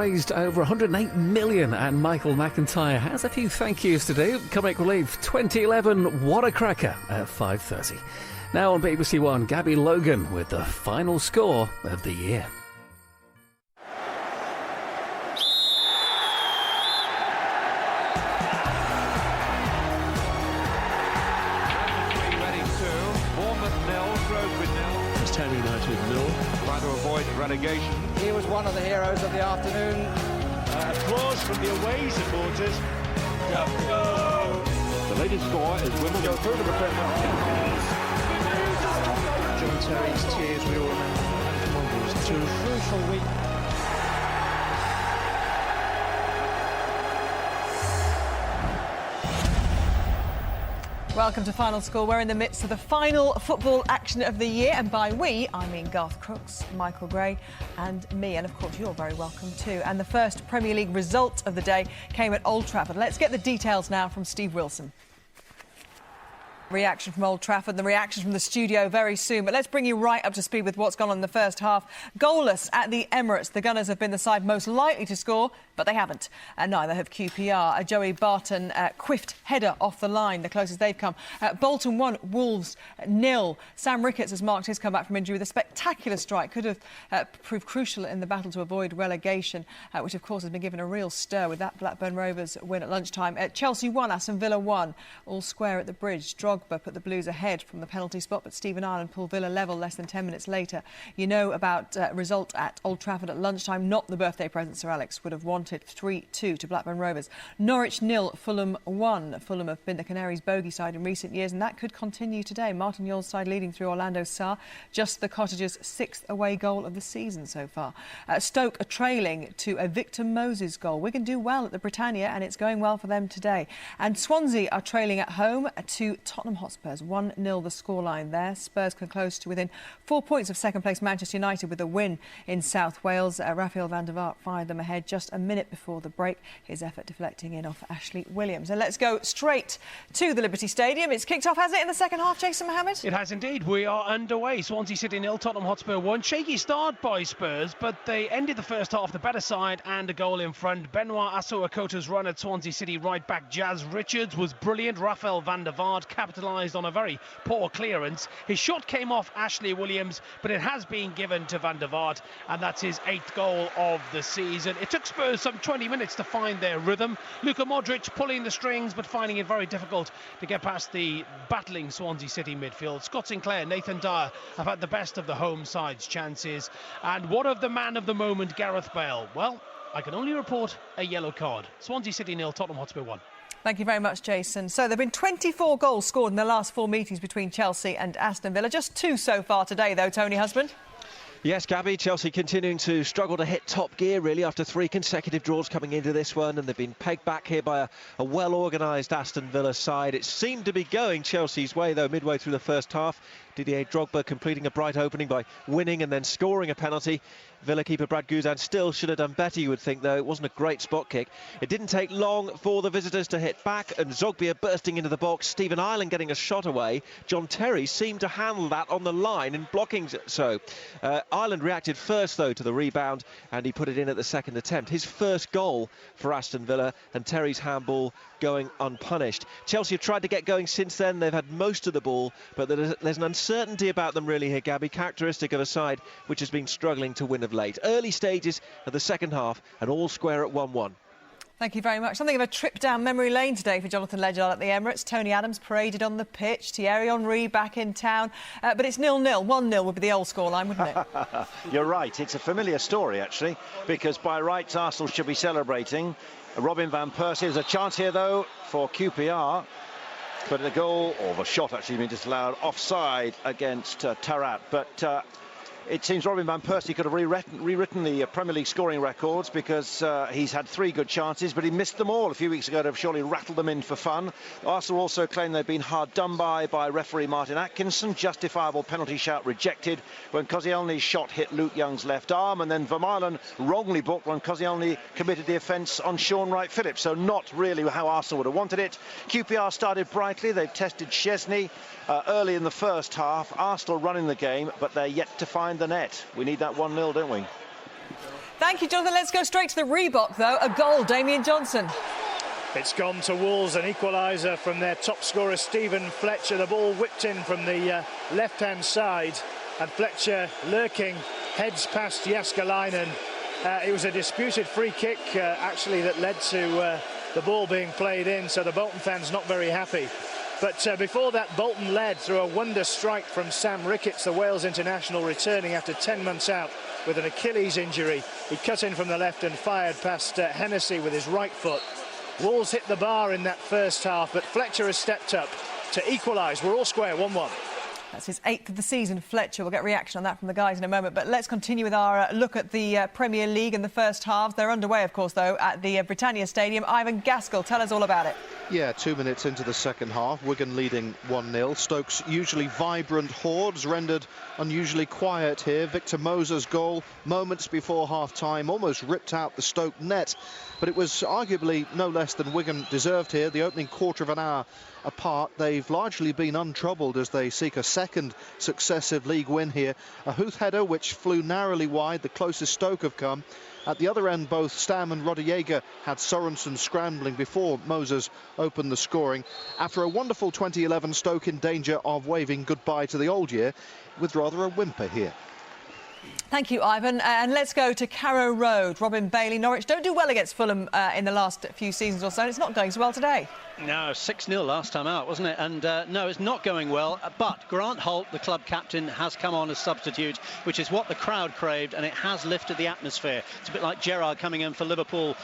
raised over 108 million, and Michael McIntyre has a few thank yous to do. Comic Relief 2011, what a cracker, at 5:30. Now on BBC One, Gabby Logan with the final score of the year. Relegation. He was one of the heroes of the afternoon. Applause from the away supporters. Go! The latest score is Wimbledon go through to the Premier. John Terry's tears, we all remember. It was a crucial week. Welcome to Final Score. We're in the midst of the final football action of the year, and by we, I mean Garth Crooks, Michael Gray and me, and of course you're very welcome too. And the first Premier League result of the day came at Old Trafford. Let's get the details now from Steve Wilson. Reaction from Old Trafford, the reaction from the studio very soon. But let's bring you right up to speed with what's gone on in the first half. Goalless at the Emirates. The Gunners have been the side most likely to score, but they haven't. And neither have QPR. Joey Barton quiffed header off the line, the closest they've come. Bolton 1, Wolves 0. Sam Ricketts has marked his comeback from injury with a spectacular strike. Could have proved crucial in the battle to avoid relegation, which of course has been given a real stir with that Blackburn Rovers win at lunchtime. Chelsea 1, Aston Villa 1. All square at the Bridge. Drogba put the Blues ahead from the penalty spot, but Stephen Ireland pulled Villa level less than 10 minutes later. You know about result at Old Trafford at lunchtime. Not the birthday present Sir Alex would have wanted. 3-2 to Blackburn Rovers. Norwich 0, Fulham 1. Fulham have been the Canaries' bogey side in recent years, and that could continue today. Martin Yole's side leading through Orlando Sarr. Just the Cottagers' 6th away goal of the season so far. Stoke are trailing to a Victor Moses goal. Wigan do well at the Britannia, and it's going well for them today. And Swansea are trailing at home to Tottenham Hotspur. 1-0 the scoreline there. Spurs can close to within 4 points of second-place Manchester United with a win in South Wales. Raphael van der Vaart fired them ahead just a minute before the break. His effort deflecting in off Ashley Williams. And let's go straight to the Liberty Stadium. It's kicked off, has it, in the second half, Jason Mohammed? It has indeed. We are underway. Swansea City 0, Tottenham Hotspur 1. Shaky start by Spurs, but they ended the first half the better side and a goal in front. Benoit Asso-Akota's run at Swansea City right back Jazz Richards was brilliant. Raphael van der Vaart capitalised on a very poor clearance. His shot came off Ashley Williams, but it has been given to van der Vaart, and that's his 8th goal of the season. It took Spurs some 20 minutes to find their rhythm. Luka Modric pulling the strings, but finding it very difficult to get past the battling Swansea City midfield. Scott Sinclair, Nathan Dyer have had the best of the home side's chances. And what of the man of the moment, Gareth Bale? Well, I can only report a yellow card. Swansea City 0, Tottenham Hotspur 1. Thank you very much, Jason. So there have been 24 goals scored in the last 4 meetings between Chelsea and Aston Villa. Just 2 so far today, though, Tony Husband. Yes, Gabby, Chelsea continuing to struggle to hit top gear, really, after 3 consecutive draws coming into this one, and they've been pegged back here by a well-organised Aston Villa side. It seemed to be going Chelsea's way, though, midway through the first half. Didier Drogba completing a bright opening by winning and then scoring a penalty. Villa keeper Brad Guzan still should have done better, you would think, though. It wasn't a great spot kick. It didn't take long for the visitors to hit back, and Zogbia bursting into the box, Stephen Ireland getting a shot away. John Terry seemed to handle that on the line in blocking so. Ireland reacted first, though, to the rebound, and he put it in at the second attempt. His first goal for Aston Villa, and Terry's handball going unpunished. Chelsea have tried to get going since then. They've had most of the ball, but there's an uncertainty about them really here, Gabby, characteristic of a side which has been struggling to win of late. Early stages of the second half, and all square at 1-1. Thank you very much. Something of a trip down memory lane today for Jonathan Ledyard at the Emirates. Tony Adams paraded on the pitch, Thierry Henry back in town, but it's 0-0. 1-0 would be the old scoreline, wouldn't it? You're right. It's a familiar story, actually, because by rights Arsenal should be celebrating. Robin van Persie. There's a chance here, though, for QPR. But the goal, or the shot actually being disallowed, offside against Tarat. But it seems Robin van Persie could have rewritten the Premier League scoring records, because he's had 3 good chances, but he missed them all a few weeks ago to have surely rattled them in for fun. Arsenal also claim they've been hard done by referee Martin Atkinson. Justifiable penalty shout rejected when Koscielny's shot hit Luke Young's left arm, and then Vermaelen wrongly booked when Koscielny committed the offence on Sean Wright-Phillips. So not really how Arsenal would have wanted it. QPR started brightly. They've tested Szczesny early in the first half. Arsenal running the game, but they're yet to find the net. We need that 1-0, don't we? Thank you, Jonathan. Let's go straight to the Reebok, though. A goal, Damien Johnson. It's gone to Wolves, an equaliser from their top scorer, Stephen Fletcher. The ball whipped in from the left-hand side, and Fletcher, lurking, heads past Jääskeläinen. It was a disputed free kick, actually, that led to the ball being played in, so the Bolton fans not very happy. But before that, Bolton led through a wonder strike from Sam Ricketts, the Wales international, returning after 10 months out with an Achilles injury. He cut in from the left and fired past Hennessy with his right foot. Wolves hit the bar in that first half, but Fletcher has stepped up to equalise. We're all square, 1-1. That's his 8th of the season, Fletcher. We'll get reaction on that from the guys in a moment. But let's continue with our look at the Premier League in the first half. They're underway, of course, though, at the Britannia Stadium. Ivan Gaskell, tell us all about it. Yeah, 2 minutes into the second half, Wigan leading 1-0. Stoke's usually vibrant hordes rendered unusually quiet here. Victor Moser's goal, moments before half-time, almost ripped out the Stoke net. But it was arguably no less than Wigan deserved here. The opening quarter of an hour apart, they've largely been untroubled as they seek a second successive league win here. A Huth header which flew narrowly wide, the closest Stoke have come. At the other end, both Stam and Rodde had Sorensen scrambling before Moses opened the scoring. After a wonderful 2011, Stoke in danger of waving goodbye to the old year with rather a whimper here. Thank you, Ivan. And let's go to Carrow Road. Robin Bailey, Norwich don't do well against Fulham in the last few seasons or so, and it's not going so well today. No, 6-0 last time out, wasn't it? And no, it's not going well. But Grant Holt, the club captain, has come on as substitute, which is what the crowd craved, and it has lifted the atmosphere. It's a bit like Gerrard coming in for Liverpool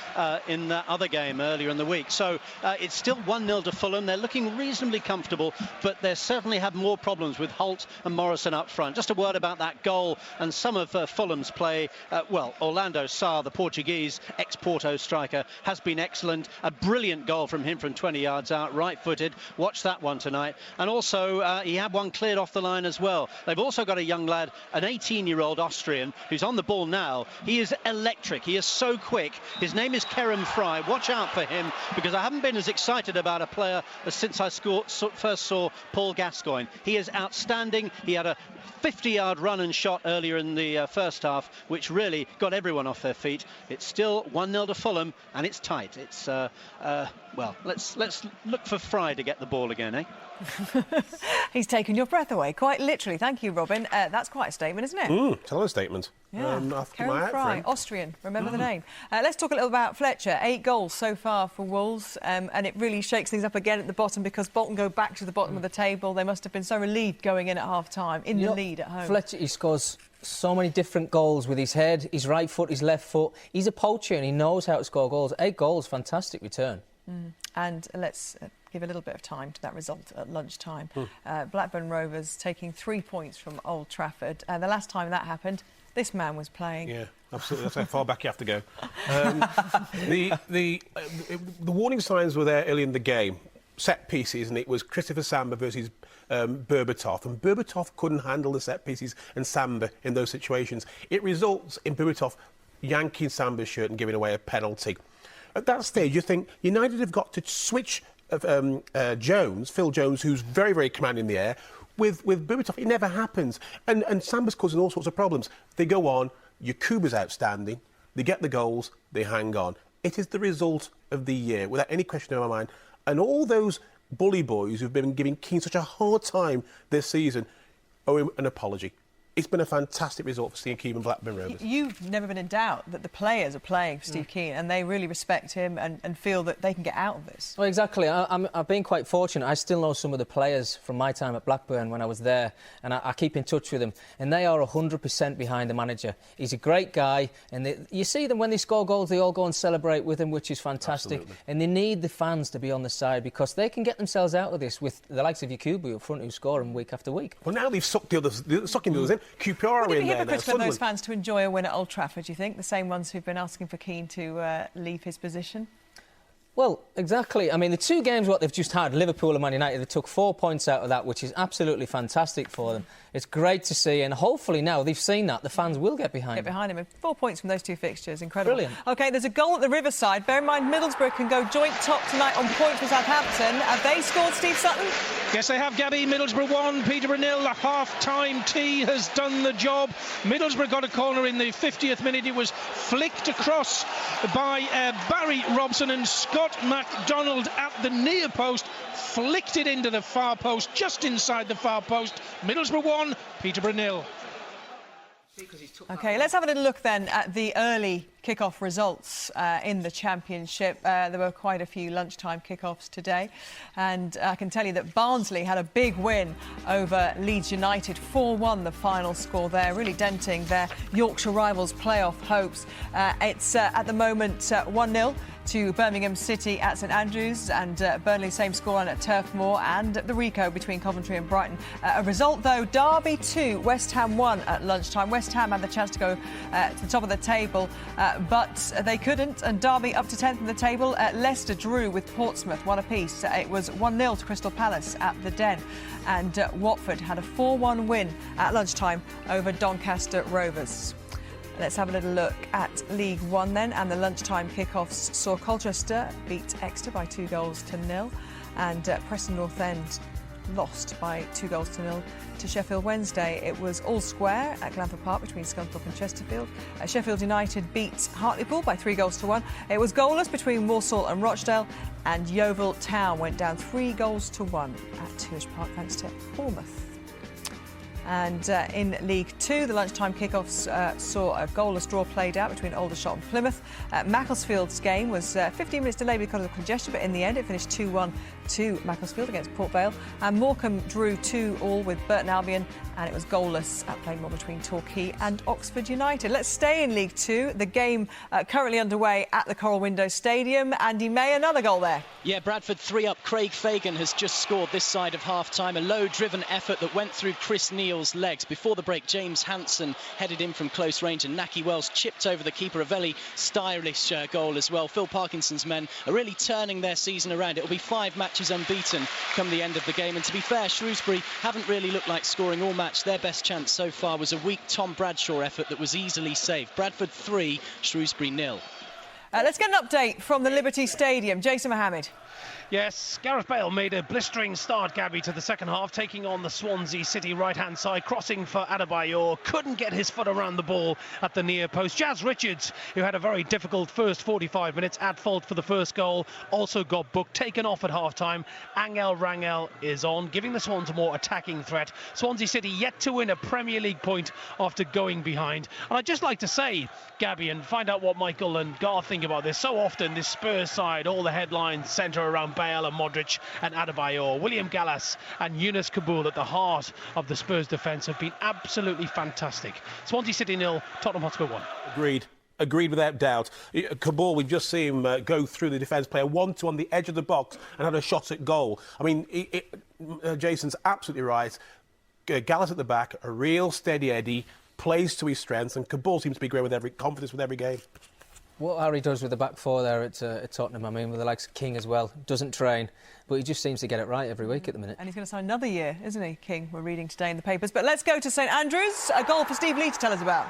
in that other game earlier in the week. So it's still 1-0 to Fulham. They're looking reasonably comfortable, but they certainly have more problems with Holt and Morrison up front. Just a word about that goal and some of Fulham's play. Well, Orlando Sarr, the Portuguese ex-Porto striker, has been excellent. A brilliant goal from him from 20 yards out, right-footed. Watch that one tonight. And also, he had one cleared off the line as well. They've also got a young lad, an 18-year-old Austrian, who's on the ball now. He is electric. He is so quick. His name is Kerem Fry. Watch out for him, because I haven't been as excited about a player since I first saw Paul Gascoigne. He is outstanding. He had a 50-yard run and shot earlier in the first half, which really got everyone off their feet. It's still 1-0 to Fulham, and it's tight. It's well, let's look for Fry to get the ball again, eh? He's taken your breath away, quite literally. Thank you, Robin. That's quite a statement, isn't it? Tell us a statement. Yeah, Kerem Fry, Austrian, remember the name. Let's talk a little about Fletcher. 8 goals so far for Wolves, and it really shakes things up again at the bottom, because Bolton go back to the bottom of the table. They must have been so relieved going in at half-time, in the lead at home. Fletcher, he scores so many different goals with his head, his right foot, his left foot. He's a poacher and he knows how to score goals. 8 goals, fantastic return. And let's give a little bit of time to that result at lunchtime. Blackburn Rovers taking 3 points from Old Trafford. The last time that happened, this man was playing. Yeah, absolutely. That's how far back you have to go. The warning signs were there early in the game. Set pieces, and it was Christopher Samba versus Berbatov, and Berbatov couldn't handle the set pieces and Samba in those situations. It results in Berbatov yanking Samba's shirt and giving away a penalty. At that stage, you think United have got to switch Jones, Phil Jones, who's very, very commanding in the air, with Berbatov. It never happens. And Samba's causing all sorts of problems. They go on, Yakuba's outstanding, they get the goals, they hang on. It is the result of the year, without any question in my mind. And all those bully boys who've been giving Keane such a hard time this season owe him an apology. It's been a fantastic result for Steve Keane and Blackburn Rovers. You've never been in doubt that the players are playing for Steve Keane, and they really respect him and feel that they can get out of this. Well, exactly. I've been quite fortunate. I still know some of the players from my time at Blackburn when I was there, and I keep in touch with them, and they are 100% behind the manager. He's a great guy, and you see them when they score goals, they all go and celebrate with him, which is fantastic. Absolutely. And they need the fans to be on the side, because they can get themselves out of this with the likes of Yakubu up front, who score them week after week. Well, now they've sucked the others in. QPR Would it in be there hypocritical now. of those fans to enjoy a win at Old Trafford, do you think? The same ones who've been asking for Keane to leave his position? Well, exactly. I mean, the 2 games what they've just had, Liverpool and Man United, they took 4 points out of that, which is absolutely fantastic for them. It's great to see, and hopefully now they've seen that, the fans will get behind him. Get behind him. And 4 points from those 2 fixtures, incredible. Brilliant. OK, there's a goal at the Riverside. Bear in mind, Middlesbrough can go joint top tonight on points with Southampton. Have they scored, Steve Sutton? Yes, they have, Gabby. Middlesbrough 1, Peterborough 0. The half-time tea has done the job. Middlesbrough got a corner in the 50th minute. It was flicked across by Barry Robson, and Scott MacDonald at the near post flicked it into the far post, just inside the far post. Middlesbrough 1, Peterborough 0. OK, let's have a little look then at the early kick-off results in the Championship. There were quite a few lunchtime kick-offs today, and I can tell you that Barnsley had a big win over Leeds United, 4-1 the final score there, really denting their Yorkshire rivals' playoff hopes. It's at the moment 1-0 to Birmingham City at St Andrews, and Burnley same scoreline at Turf Moor, and the Rico between Coventry and Brighton. A result though, Derby 2, West Ham 1 at lunchtime. West Ham had the chance to go to the top of the table, but they couldn't, and Derby up to 10th in the table. Leicester drew with Portsmouth 1 apiece. It was 1-0 to Crystal Palace at the Den, and Watford had a 4-1 win at lunchtime over Doncaster Rovers. Let's have a little look at League One then, and the lunchtime kickoffs saw Colchester beat Exeter by 2-0, and Preston North End lost by 2-0 to Sheffield Wednesday. It was all square at Glanford Park between Scunthorpe and Chesterfield. Sheffield United beat Hartlepool by 3-1. It was goalless between Walsall and Rochdale, and Yeovil Town went down 3-1 at Tuish Park thanks to Bournemouth. And in League Two, the lunchtime kickoffs saw a goalless draw played out between Aldershot and Plymouth. Macclesfield's game was 15 minutes delayed because of congestion, but in the end it finished 2-1 to Macclesfield against Port Vale. And Morecambe drew 2-2 with Burton Albion, and it was goalless at Plainmoor between Torquay and Oxford United. Let's stay in League Two. The game currently underway at the Coral Window Stadium. Andy May, another goal there. Yeah, Bradford 3 up. Craig Fagan has just scored this side of half-time. A low-driven effort that went through Chris Neal's legs. Before the break, James Hansen headed in from close range, and Naki Wells chipped over the keeper. A very stylish goal as well. Phil Parkinson's men are really turning their season around. It'll be 5 matches unbeaten come the end of the game. And to be fair, Shrewsbury haven't really looked like scoring all match. Their best chance so far was a weak Tom Bradshaw effort that was easily saved. Bradford 3, Shrewsbury 0. Let's get an update from the Liberty Stadium. Jason Mohammed. Yes, Gareth Bale made a blistering start, Gabby, to the second half, taking on the Swansea City right-hand side, crossing for Adebayor, couldn't get his foot around the ball at the near post. Jazz Richards, who had a very difficult first 45 minutes, at fault for the first goal, also got booked, taken off at half-time. Angel Rangel is on, giving the Swans a more attacking threat. Swansea City yet to win a Premier League point after going behind. And I'd just like to say, Gabby, and find out what Michael and Garth think about this. So often, this Spurs side, all the headlines centre around Bale and Modric and Adebayor. William Gallas and Yunus Kabul at the heart of the Spurs defence have been absolutely fantastic. Swansea City 0, Tottenham Hotspur 1. Agreed without doubt. Kabul, we've just seen him go through the defence player 1-2 on the edge of the box and had a shot at goal. I mean, Jason's absolutely right. Gallas at the back, a real steady Eddie, plays to his strengths, and Kabul seems to be growing with every confidence with every game. What Harry does with the back four there at Tottenham, I mean, with the likes of King as well, doesn't train, but he just seems to get it right every week at the minute. And he's going to sign another year, isn't he, King? We're reading today in the papers. But let's go to St Andrews. A goal for Steve Lee to tell us about.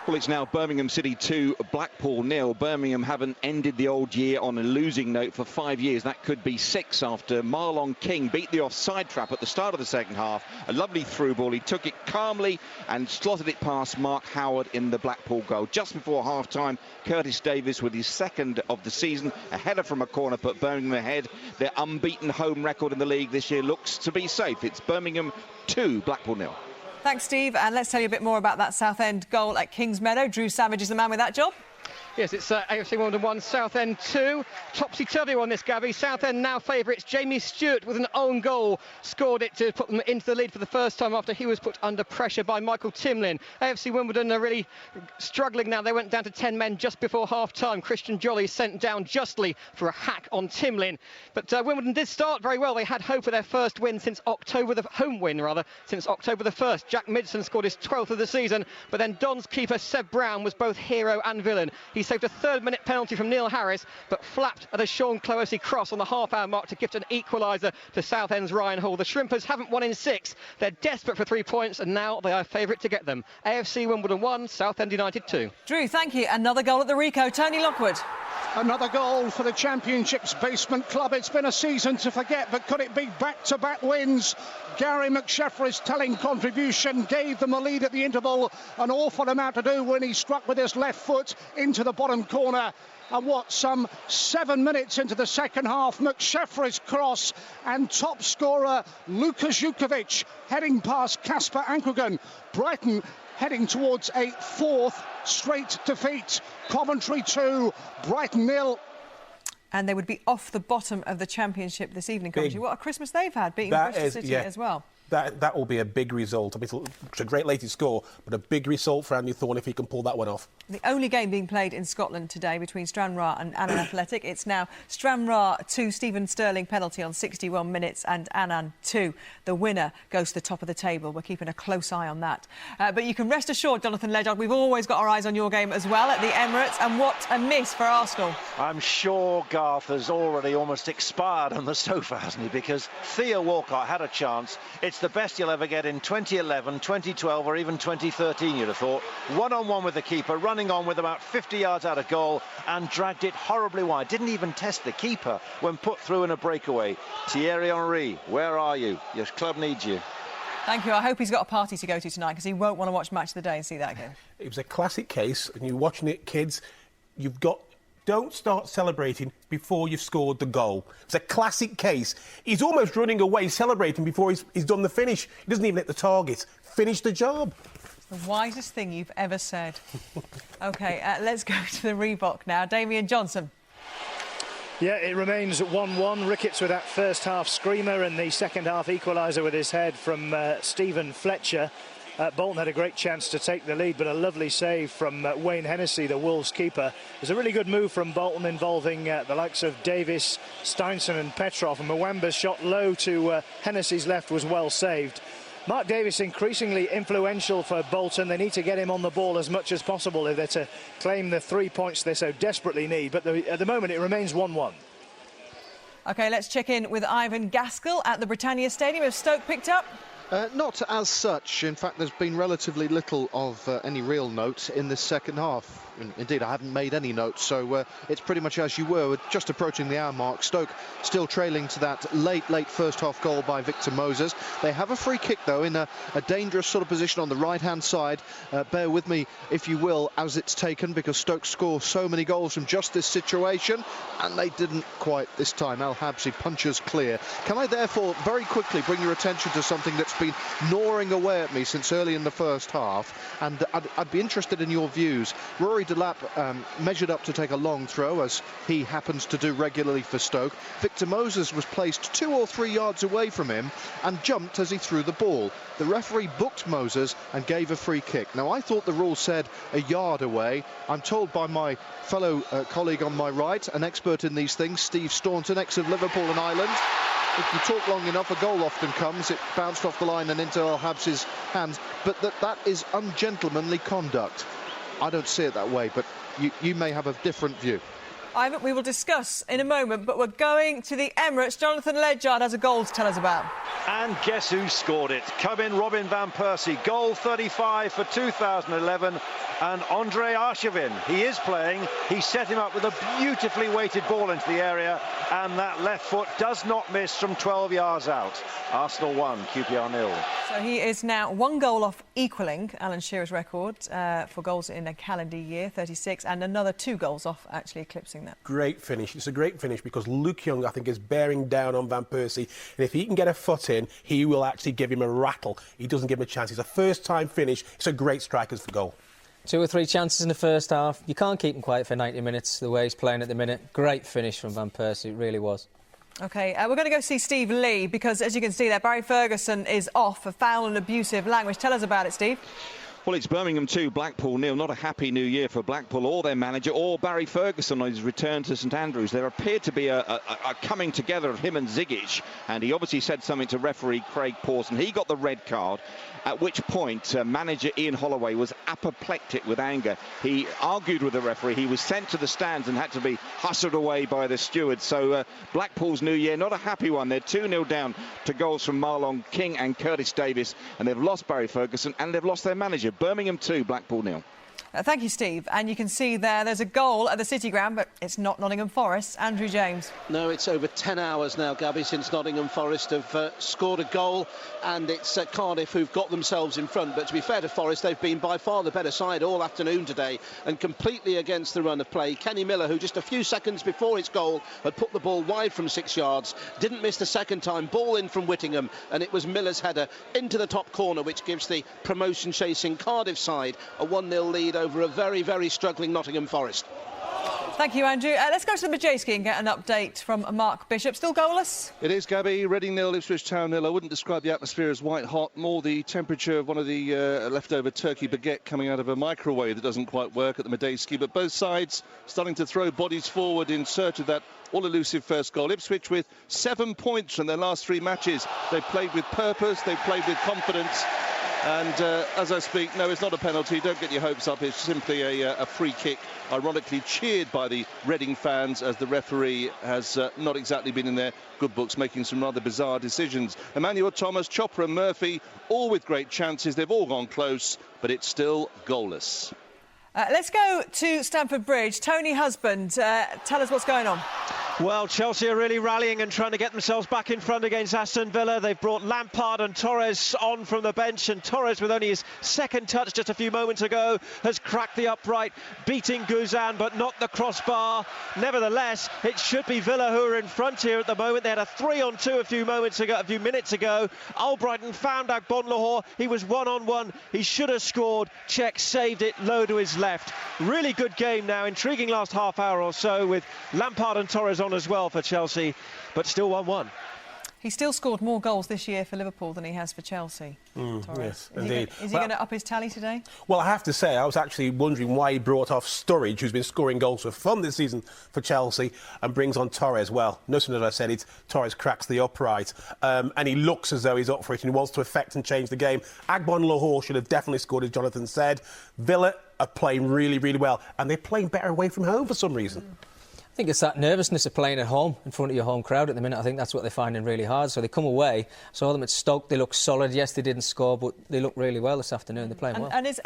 Well, it's now Birmingham City 2, Blackpool 0. Birmingham haven't ended the old year on a losing note for 5 years. That could be 6 after Marlon King beat the offside trap at the start of the second half. A lovely through ball. He took it calmly and slotted it past Mark Howard in the Blackpool goal. Just before half-time, Curtis Davis with his second of the season. A header from a corner put Birmingham ahead. Their unbeaten home record in the league this year looks to be safe. It's Birmingham 2, Blackpool 0. Thanks, Steve. And let's tell you a bit more about that Southend goal at Kingsmeadow. Drew Savage is the man with that job. Yes, it's AFC Wimbledon 1, Southend 2. Topsy-turvy on this, Gabby. Southend now favourites. Jamie Stewart with an own goal scored it to put them into the lead for the first time after he was put under pressure by Michael Timlin. AFC Wimbledon are really struggling now. They went down to 10 men just before half-time. Christian Jolly sent down justly for a hack on Timlin. But Wimbledon did start very well. They had hope of their first win since home win since October the 1st. Jack Midson scored his 12th of the season, but then Don's keeper Seb Brown was both hero and villain. He He saved a third-minute penalty from Neil Harris, but flapped at a Sean Clohessy cross on the half-hour mark to gift an equaliser to Southend's Ryan Hall. The Shrimpers haven't won in 6. They're desperate for 3 points, and now they are favourite to get them. AFC Wimbledon 1, Southend United 2. Drew, thank you. Another goal at the Rico. Tony Lockwood. Another goal for the Championship's basement club. It's been a season to forget, but could it be back-to-back wins? Gary McSheffrey's telling contribution gave them the lead at the interval. An awful amount to do when he struck with his left foot into the bottom corner. And some 7 minutes into the second half, McSheffrey's cross and top scorer Lukas Jukovic heading past Kasper Ankergen. Brighton heading towards a 4th straight defeat. Coventry 2, Brighton 0. And they would be off the bottom of the Championship this evening, Coventry. What a Christmas they've had, beating Bristol City as well. That will be a big result. I mean, it's a great latest score, but a big result for Andy Thorne if he can pull that one off. The only game being played in Scotland today between Stranraer and Annan Athletic. It's now Stranraer 2, Stephen Sterling penalty on 61 minutes, and Annan 2. The winner goes to the top of the table. We're keeping a close eye on that. But you can rest assured, Jonathan Ledyard, we've always got our eyes on your game as well at the Emirates. And what a miss for Arsenal. I'm sure Garth has already almost expired on the sofa, hasn't he? Because Theo Walcott had a chance. It's the best you'll ever get in 2011, 2012 or even 2013, you'd have thought. One-on-one with the keeper, running on with about 50 yards out of goal and dragged it horribly wide. Didn't even test the keeper when put through in a breakaway. Thierry Henry, where are you? Your club needs you. Thank you. I hope he's got a party to go to tonight because he won't want to watch Match of the Day and see that again. It was a classic case, and you're watching it, kids, don't start celebrating before you've scored the goal. It's a classic case. He's almost running away celebrating before he's done the finish. He doesn't even hit the target. Finish the job. The wisest thing you've ever said. OK, let's go to the Reebok now. Damian Johnson. Yeah, it remains 1-1. Ricketts with that first half screamer and the second half equaliser with his head from Stephen Fletcher. Bolton had a great chance to take the lead, but a lovely save from Wayne Hennessy, the Wolves keeper. It was a really good move from Bolton involving the likes of Davis, Steinson and Petrov, and Mwamba's shot low to Hennessy's left was well saved. Mark Davis increasingly influential for Bolton. They need to get him on the ball as much as possible if they're to claim the 3 points they so desperately need, but at the moment it remains 1-1. OK, let's check in with Ivan Gaskell at the Britannia Stadium. Has Stoke picked up? Not as such. In fact, there's been relatively little of any real note in this second half. Indeed, I haven't made any notes, so it's pretty much as you were. We're just approaching the hour mark. Stoke still trailing to that late first half goal by Victor Moses. They have a free kick, though, in a dangerous sort of position on the right-hand side. Bear with me, if you will, as it's taken, because Stoke score so many goals from just this situation, and they didn't quite this time. Al Habsi punches clear. Can I, therefore, very quickly bring your attention to something that's been gnawing away at me since early in the first half, and I'd be interested in your views. Rory Delap measured up to take a long throw, as he happens to do regularly for Stoke. Victor Moses was placed 2 or 3 yards away from him and jumped as he threw the ball. The referee booked Moses and gave a free kick. Now, I thought the rule said a yard away. I'm told by my fellow colleague on my right, an expert in these things, Steve Staunton, ex of Liverpool and Ireland, if you talk long enough, a goal often comes. It bounced off the line and into Al Habsi's hands, but that is ungentlemanly conduct. I don't see it that way, but you may have a different view. Ivan, we will discuss in a moment, but we're going to the Emirates. Jonathan Ledyard has a goal to tell us about. And guess who scored it? Come in, Robin van Persie. Goal 35 for 2011. And Andre Arshavin, he is playing. He set him up with a beautifully weighted ball into the area. And that left foot does not miss from 12 yards out. Arsenal 1, QPR 0. So he is now 1 goal off equalling Alan Shearer's record for goals in a calendar year, 36, and another 2 goals off actually eclipsing that. Great finish. It's a great finish because Luke Young, I think, is bearing down on Van Persie. And if he can get a foot in, he will actually give him a rattle. He doesn't give him a chance. It's a first-time finish. It's a great striker's for goal. 2 or 3 chances in the first half. You can't keep him quiet for 90 minutes, the way he's playing at the minute. Great finish from Van Persie, it really was. OK, we're going to go see Steve Lee because, as you can see there, Barry Ferguson is off for foul and abusive language. Tell us about it, Steve. Well, it's Birmingham 2, Blackpool 0. Not a happy new year for Blackpool or their manager or Barry Ferguson on his return to St Andrews. There appeared to be a coming together of him and Zigic, and he obviously said something to referee Craig Pawson. He got the red card, at which point manager Ian Holloway was apoplectic with anger. He argued with the referee. He was sent to the stands and had to be hustled away by the steward. So Blackpool's new year, not a happy one. They're 2-0 down to goals from Marlon King and Curtis Davis, and they've lost Barry Ferguson and they've lost their manager. Birmingham 2, Blackpool 0. Thank you, Steve. And you can see there's a goal at the City Ground, but it's not Nottingham Forest. Andrew James. No, it's over 10 hours now, Gabby, since Nottingham Forest have scored a goal, and it's Cardiff who've got themselves in front. But to be fair to Forest, they've been by far the better side all afternoon today and completely against the run of play. Kenny Miller, who just a few seconds before his goal had put the ball wide from 6 yards, didn't miss the second time. Ball in from Whittingham, and it was Miller's header into the top corner, which gives the promotion-chasing Cardiff side a 1-0 lead over a very, very struggling Nottingham Forest. Thank you, Andrew. Let's go to the Majeski and get an update from Mark Bishop. Still goalless? It is, Gabby. Reading 0, Ipswich Town 0. I wouldn't describe the atmosphere as white hot, more the temperature of one of the leftover turkey baguette coming out of a microwave that doesn't quite work at the Majeski. But both sides starting to throw bodies forward in search of that all-elusive first goal. Ipswich with 7 points from their last 3 matches. They've played with purpose, they've played with confidence. And as I speak, no, it's not a penalty. Don't get your hopes up. It's simply a free kick, ironically cheered by the Reading fans, as the referee has not exactly been in their good books, making some rather bizarre decisions. Emmanuel Thomas, Chopra and Murphy, all with great chances. They've all gone close, but it's still goalless. Let's go to Stamford Bridge. Tony Husband, tell us what's going on. Well, Chelsea are really rallying and trying to get themselves back in front against Aston Villa. They've brought Lampard and Torres on from the bench, and Torres, with only his second touch just a few moments ago, has cracked the upright, beating Guzan, but not the crossbar. Nevertheless, it should be Villa who are in front here at the moment. They had a 3-on-2 a few minutes ago. Albrighton found Agbonlahor. He was one-on-one. He should have scored. Cech saved it low to his left. Really good game now. Intriguing last half hour or so, with Lampard and Torres on as well for Chelsea, but still 1-1. He still scored more goals this year for Liverpool than he has for Chelsea. Yes, indeed. Is he going to up his tally today? Well, I have to say, I was actually wondering why he brought off Sturridge, who's been scoring goals for fun this season for Chelsea, and brings on Torres. Well, no sooner than I said it, Torres cracks the upright, and he looks as though he's up for it and he wants to affect and change the game. Agbonlahor should have definitely scored, as Jonathan said. Villa are playing really, really well, and they're playing better away from home for some reason. I think it's that nervousness of playing at home in front of your home crowd at the minute. I think that's what they're finding really hard. So they come away, saw them at Stoke, they look solid. Yes, they didn't score, but they look really well this afternoon. They're playing well. And is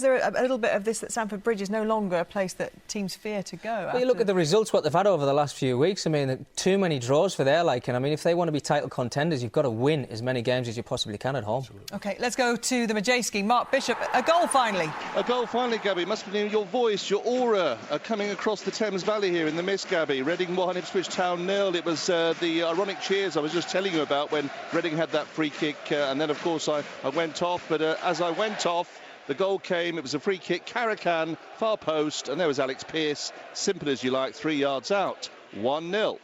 there a little bit of this that Stamford Bridge is no longer a place that teams fear to go? But you look at the results, what they've had over the last few weeks. I mean, too many draws for their liking. I mean, if they want to be title contenders, you've got to win as many games as you possibly can at home. OK, let's go to the Majeski. Mark Bishop, a goal finally. A goal finally, Gabby. It must have been your voice, your aura coming across the Thames Valley here in the mist, Gabby. Reading 1, Ipswich Town 0. It was the ironic cheers I was just telling you about when Reading had that free kick, and then of course I went off, but as I went off, the goal came. It was a free kick, Caracan, far post, and there was Alex Pearce, simple as you like, 3 yards out, 1-0.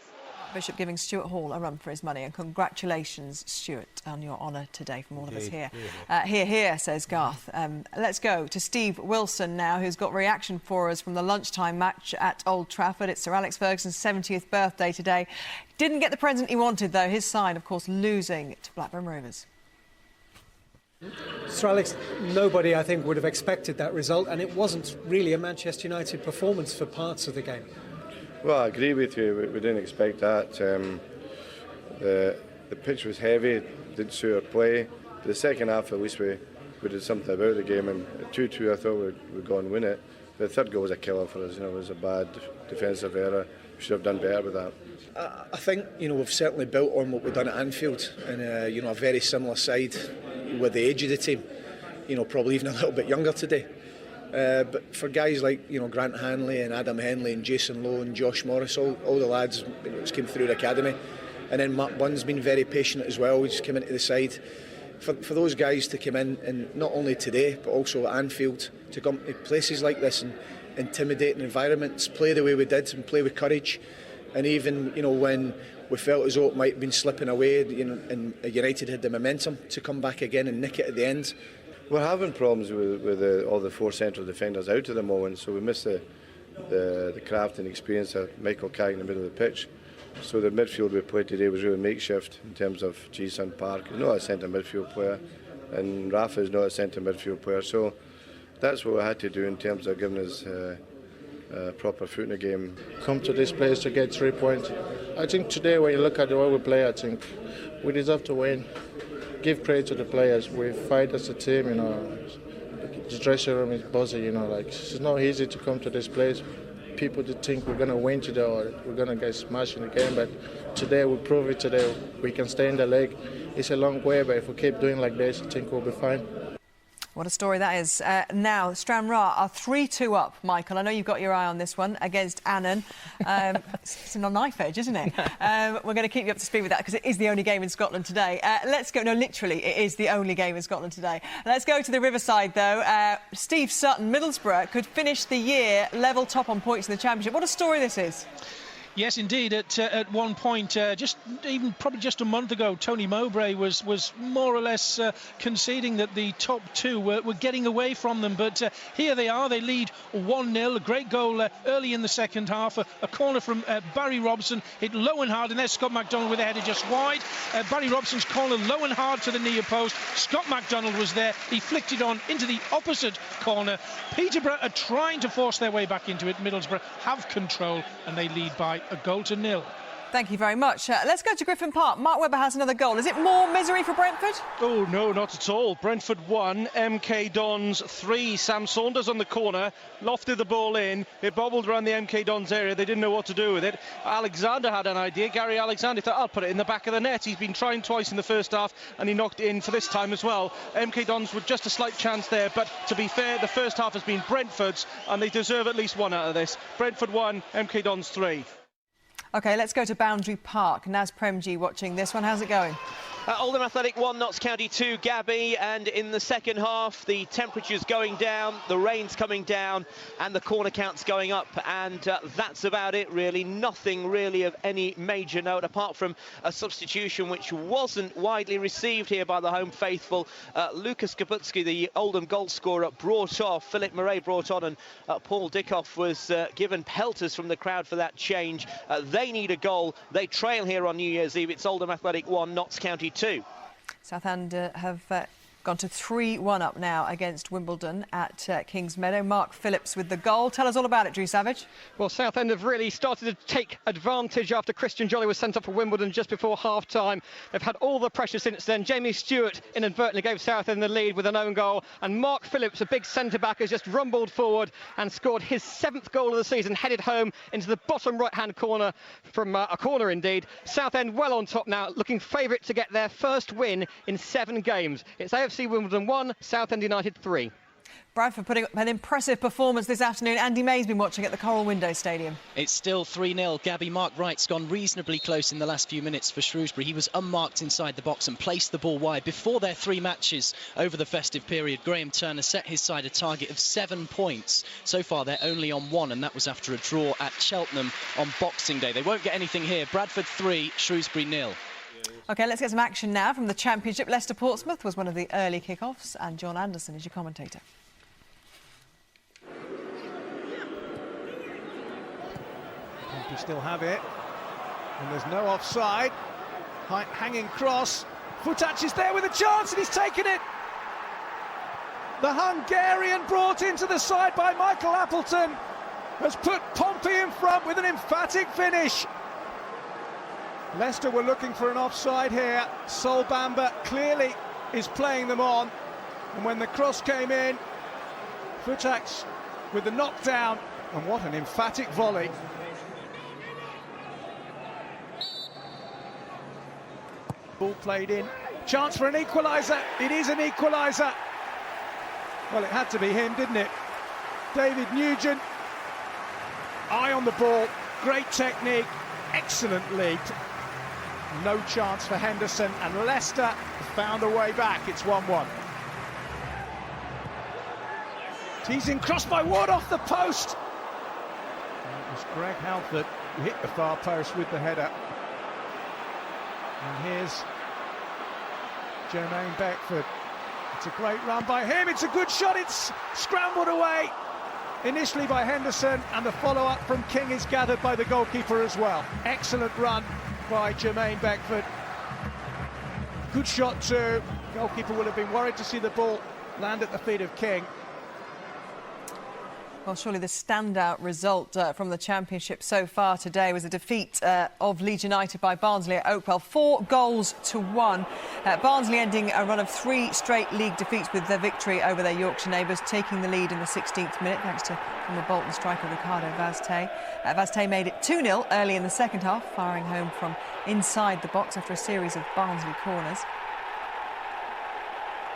Bishop giving Stuart Hall a run for his money, and congratulations, Stuart, on your honour today from all of us here. Here, says Garth. Let's go to Steve Wilson now, who's got reaction for us from the lunchtime match at Old Trafford. It's Sir Alex Ferguson's 70th birthday today. Didn't get the present he wanted, though. His side, of course, losing to Blackburn Rovers. Sir Alex, nobody, I think, would have expected that result, and it wasn't really a Manchester United performance for parts of the game. Well, I agree with you. We didn't expect that. The pitch was heavy, did suit our play. The second half, at least, we did something about the game. And at 2-2, I thought we'd go and win it. The third goal was a killer for us. It was a bad defensive error. We should have done better with that. I think we've certainly built on what we've done at Anfield, and a very similar side with the age of the team. Probably even a little bit younger today. But for guys like Grant Hanley and Adam Henley and Jason Lowe and Josh Morris, all the lads came through the academy, and then Mark Bunn's been very patient as well. He just came into the side. For those guys to come in, and not only today but also at Anfield, to come to places like this and intimidating environments, play the way we did and play with courage, and even when we felt as though it might have been slipping away, and United had the momentum to come back again and nick it at the end. We're having problems with all the 4 central defenders out at the moment, so we miss the craft and experience of Michael Carrick in the middle of the pitch. So the midfield we played today was really makeshift in terms of Ji-Sun Park. He's not a centre midfield player, and Rafa is not a centre midfield player. So that's what we had to do in terms of giving us a proper foot in the game. Come to this place to get 3 points. I think today, when you look at the way we play, I think we deserve to win. Give credit to the players. We fight as a team, you know. The dressing room is buzzy, you know. Like, it's not easy to come to this place. People do think we're going to win today or we're going to get smashed in the game, but today we prove it today. We can stay in the league. It's a long way, but if we keep doing like this, I think we'll be fine. What a story that is. Now, Stranraer are 3-2 up, Michael. I know you've got your eye on this one against Annan. It's a knife edge, isn't it? We're going to keep you up to speed with that because it is the only game in Scotland today. Let's go. No, literally, it is the only game in Scotland today. Let's go to the Riverside, though. Steve Sutton, Middlesbrough, could finish the year level top on points in the Championship. What a story this is. Yes, indeed. At one point, probably just a month ago, Tony Mowbray was more or less conceding that the top two were getting away from them. But here they are. They lead 1-0. A great goal early in the second half. A corner from Barry Robson hit low and hard, and there's Scott MacDonald with a header just wide. Barry Robson's corner low and hard to the near post. Scott MacDonald was there. He flicked it on into the opposite corner. Peterborough are trying to force their way back into it. Middlesbrough have control, and they lead by 1-0. Thank you very much. Let's go to Griffin Park. Mark Webber has another goal. Is it more misery for Brentford? Oh, no, not at all. Brentford 1, MK Dons 3. Sam Saunders on the corner, lofted the ball in. It bobbled around the MK Dons area. They didn't know what to do with it. Alexander had an idea. Gary Alexander thought, I'll put it in the back of the net. He's been trying twice in the first half, and he knocked it in for this time as well. MK Dons with just a slight chance there, but to be fair, the first half has been Brentford's, and they deserve at least one out of this. Brentford 1, MK Dons 3. OK, let's go to Boundary Park. Naz Premji watching this one. How's it going? Oldham Athletic 1, Notts County 2, Gabby, and in the second half the temperature's going down, the rain's coming down, and the corner count's going up, and that's about it really. Nothing really of any major note apart from a substitution which wasn't widely received here by the home faithful. Lucas Kaputski, the Oldham goal scorer, brought off, Philip Murray brought on, and Paul Dickoff was given pelters from the crowd for that change. They need a goal. They trail here on New Year's Eve. It's Oldham Athletic 1, Notts County 2. Southend have gone to 3-1 up now against Wimbledon at Kingsmeadow. Mark Phillips with the goal. Tell us all about it, Drew Savage. Well, Southend have really started to take advantage after Christian Jolly was sent off for Wimbledon just before half-time. They've had all the pressure since then. Jamie Stewart inadvertently gave Southend the lead with an own goal, and Mark Phillips, a big centre-back, has just rumbled forward and scored his 7th goal of the season, headed home into the bottom right-hand corner, from a corner indeed. Southend well on top now, looking favourite to get their first win in 7 games. It's AFC Wimbledon 1, Southend United 3. Bradford putting up an impressive performance this afternoon. Andy May's been watching at the Coral Window Stadium. It's still 3-0. Gabby, Mark Wright's gone reasonably close in the last few minutes for Shrewsbury. He was unmarked inside the box and placed the ball wide. Before their 3 matches over the festive period, Graham Turner set his side a target of 7 points. So far, they're only on 1, and that was after a draw at Cheltenham on Boxing Day. They won't get anything here. Bradford 3, Shrewsbury 0. OK, let's get some action now from the Championship. Leicester-Portsmouth was one of the early kick-offs, and John Anderson is your commentator. Pompey still have it, and there's no offside. Hanging cross. Futach is there with a chance, and he's taken it. The Hungarian, brought into the side by Michael Appleton, has put Pompey in front with an emphatic finish. Leicester were looking for an offside here. Sol Bamba clearly is playing them on. And when the cross came in, Futach with the knockdown. And what an emphatic volley. Ball played in. Chance for an equaliser. It is an equaliser. Well, it had to be him, didn't it? David Nugent. Eye on the ball. Great technique. Excellent lead. No chance for Henderson, and Leicester found a way back. It's 1-1. Teasing cross by Wood off the post. It was Greg Halford who hit the far post with the header. And here's Jermaine Beckford It's a great run by him. It's a good shot. It's scrambled away initially by Henderson, and the follow-up from King is gathered by the goalkeeper as well. Excellent run by Jermaine Beckford. Good shot too. Goalkeeper would have been worried to see the ball land at the feet of King. Well, surely the standout result from the Championship so far today was a defeat of Leeds United by Barnsley at Oakwell, 4-1. Barnsley ending a run of 3 straight league defeats with their victory over their Yorkshire neighbours, taking the lead in the 16th minute thanks to former Bolton striker Ricardo Vazte. Vazte made it 2-0 early in the second half, firing home from inside the box after a series of Barnsley corners.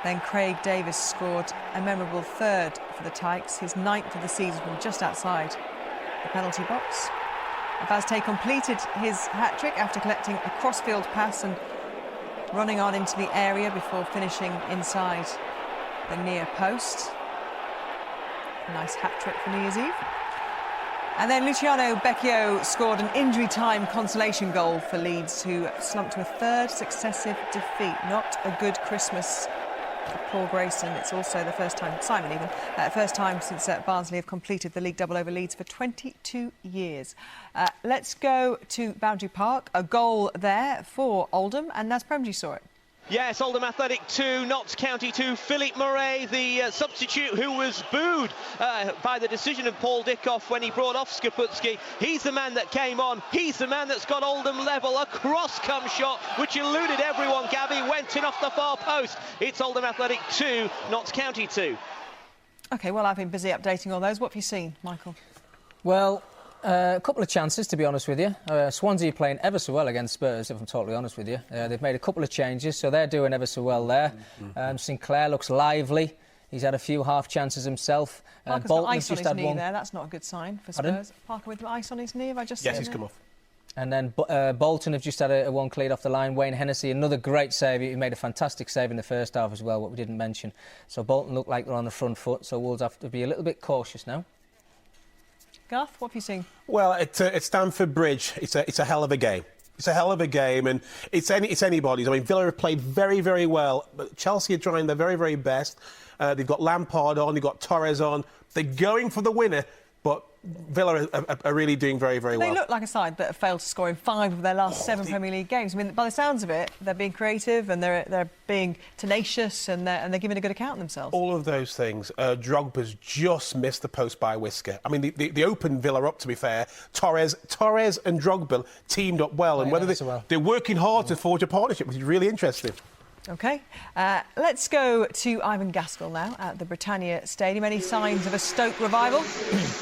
Then Craig Davis scored a memorable third for the Tykes, his 9th of the season from just outside the penalty box. Vazte completed his hat-trick after collecting a crossfield pass and running on into the area before finishing inside the near post. A nice hat-trick for New Year's Eve. And then Luciano Becchio scored an injury-time consolation goal for Leeds, who slumped to a 3rd successive defeat. Not a good Christmas for Paul Grayson. It's also the first time, Simon even, first time since Barnsley have completed the league double over Leeds for 22 years. Let's go to Boundary Park. A goal there for Oldham, and Naz Premji saw it. Yes, Oldham Athletic 2, Notts County 2. Philippe Murray, the substitute who was booed by the decision of Paul Dickoff when he brought off Skaputski. He's the man that came on. He's the man that's got Oldham level. A cross-come shot, which eluded everyone. Gabby went in off the far post. It's Oldham Athletic 2, Notts County 2. OK, well, I've been busy updating all those. What have you seen, Michael? Well, a couple of chances, to be honest with you. Swansea playing ever so well against Spurs, if I'm totally honest with you. They've made a couple of changes, so they're doing ever so well there. Sinclair looks lively. He's had a few half chances himself. Parker's Bolton got ice on just his had knee one there. That's not a good sign for Spurs. Pardon? Parker with ice on his knee, have I just Yes, seen he's it? come off. And then Bolton have just had a one cleared off the line. Wayne Hennessy, another great save. He made a fantastic save in the first half as well, what we didn't mention. So Bolton look like they're on the front foot, so Wolves have to be a little bit cautious now. Garth, what have you seen? Well, at Stamford Bridge, it's a hell of a game. It's a hell of a game, and it's anybody's. I mean, Villa have played very, very well, but Chelsea are trying their very, very best. They've got Lampard on, they've got Torres on. They're going for the winner, but Villa are really doing very, very well. They look like a side that have failed to score in 5 of their last 7 Premier League games. I mean, by the sounds of it, they're being creative and they're being tenacious and they're giving a good account of themselves. All of those things. Drogba's just missed the post by a whisker. I mean, they opened Villa up, to be fair. Torres and Drogba teamed up well, and they're working hard to forge a partnership, which is really interesting. OK, let's go to Ivan Gaskell now at the Britannia Stadium. Any signs of a Stoke revival?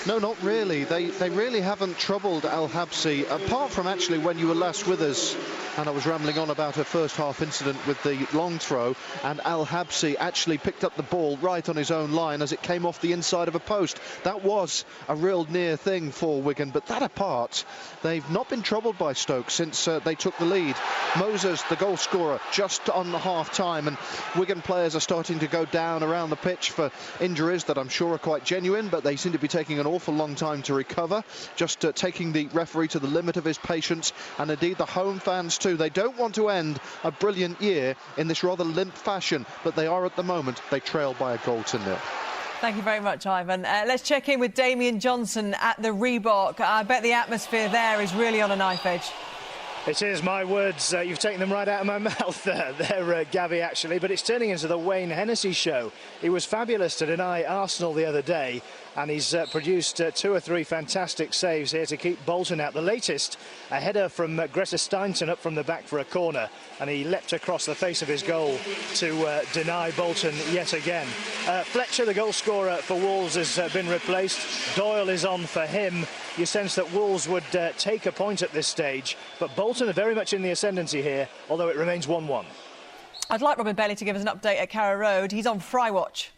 No, not really. They really haven't troubled Al Habsi, apart from actually when you were last with us and I was rambling on about a first half incident with the long throw, and Al Habsi actually picked up the ball right on his own line as it came off the inside of a post. That was a real near thing for Wigan, but that apart, they've not been troubled by Stoke since they took the lead. Moses, the goal scorer, just on the half-time, and Wigan players are starting to go down around the pitch for injuries that I'm sure are quite genuine, but they seem to be taking an awful long time to recover, just taking the referee to the limit of his patience, and indeed the home fans too. They don't want to end a brilliant year in this rather limp fashion, but they are at the moment. They trail by a goal to 0. Thank you very much, Ivan. Let's check in with Damien Johnson at the Reebok. I bet the atmosphere there is really on a knife edge. It is, my words. You've taken them right out of my mouth there, Gabby, actually. But it's turning into the Wayne Hennessy show. He was fabulous to deny Arsenal the other day, and he's produced 2 or 3 fantastic saves here to keep Bolton out. The latest, a header from Greta Steinton up from the back for a corner, and he leapt across the face of his goal to deny Bolton yet again. Fletcher, the goal scorer for Wolves, has been replaced. Doyle is on for him. You sense that Wolves would take a point at this stage, but Bolton are very much in the ascendancy here, although it remains 1-1. I'd like Robin Bailey to give us an update at Carrow Road. He's on Fry Watch.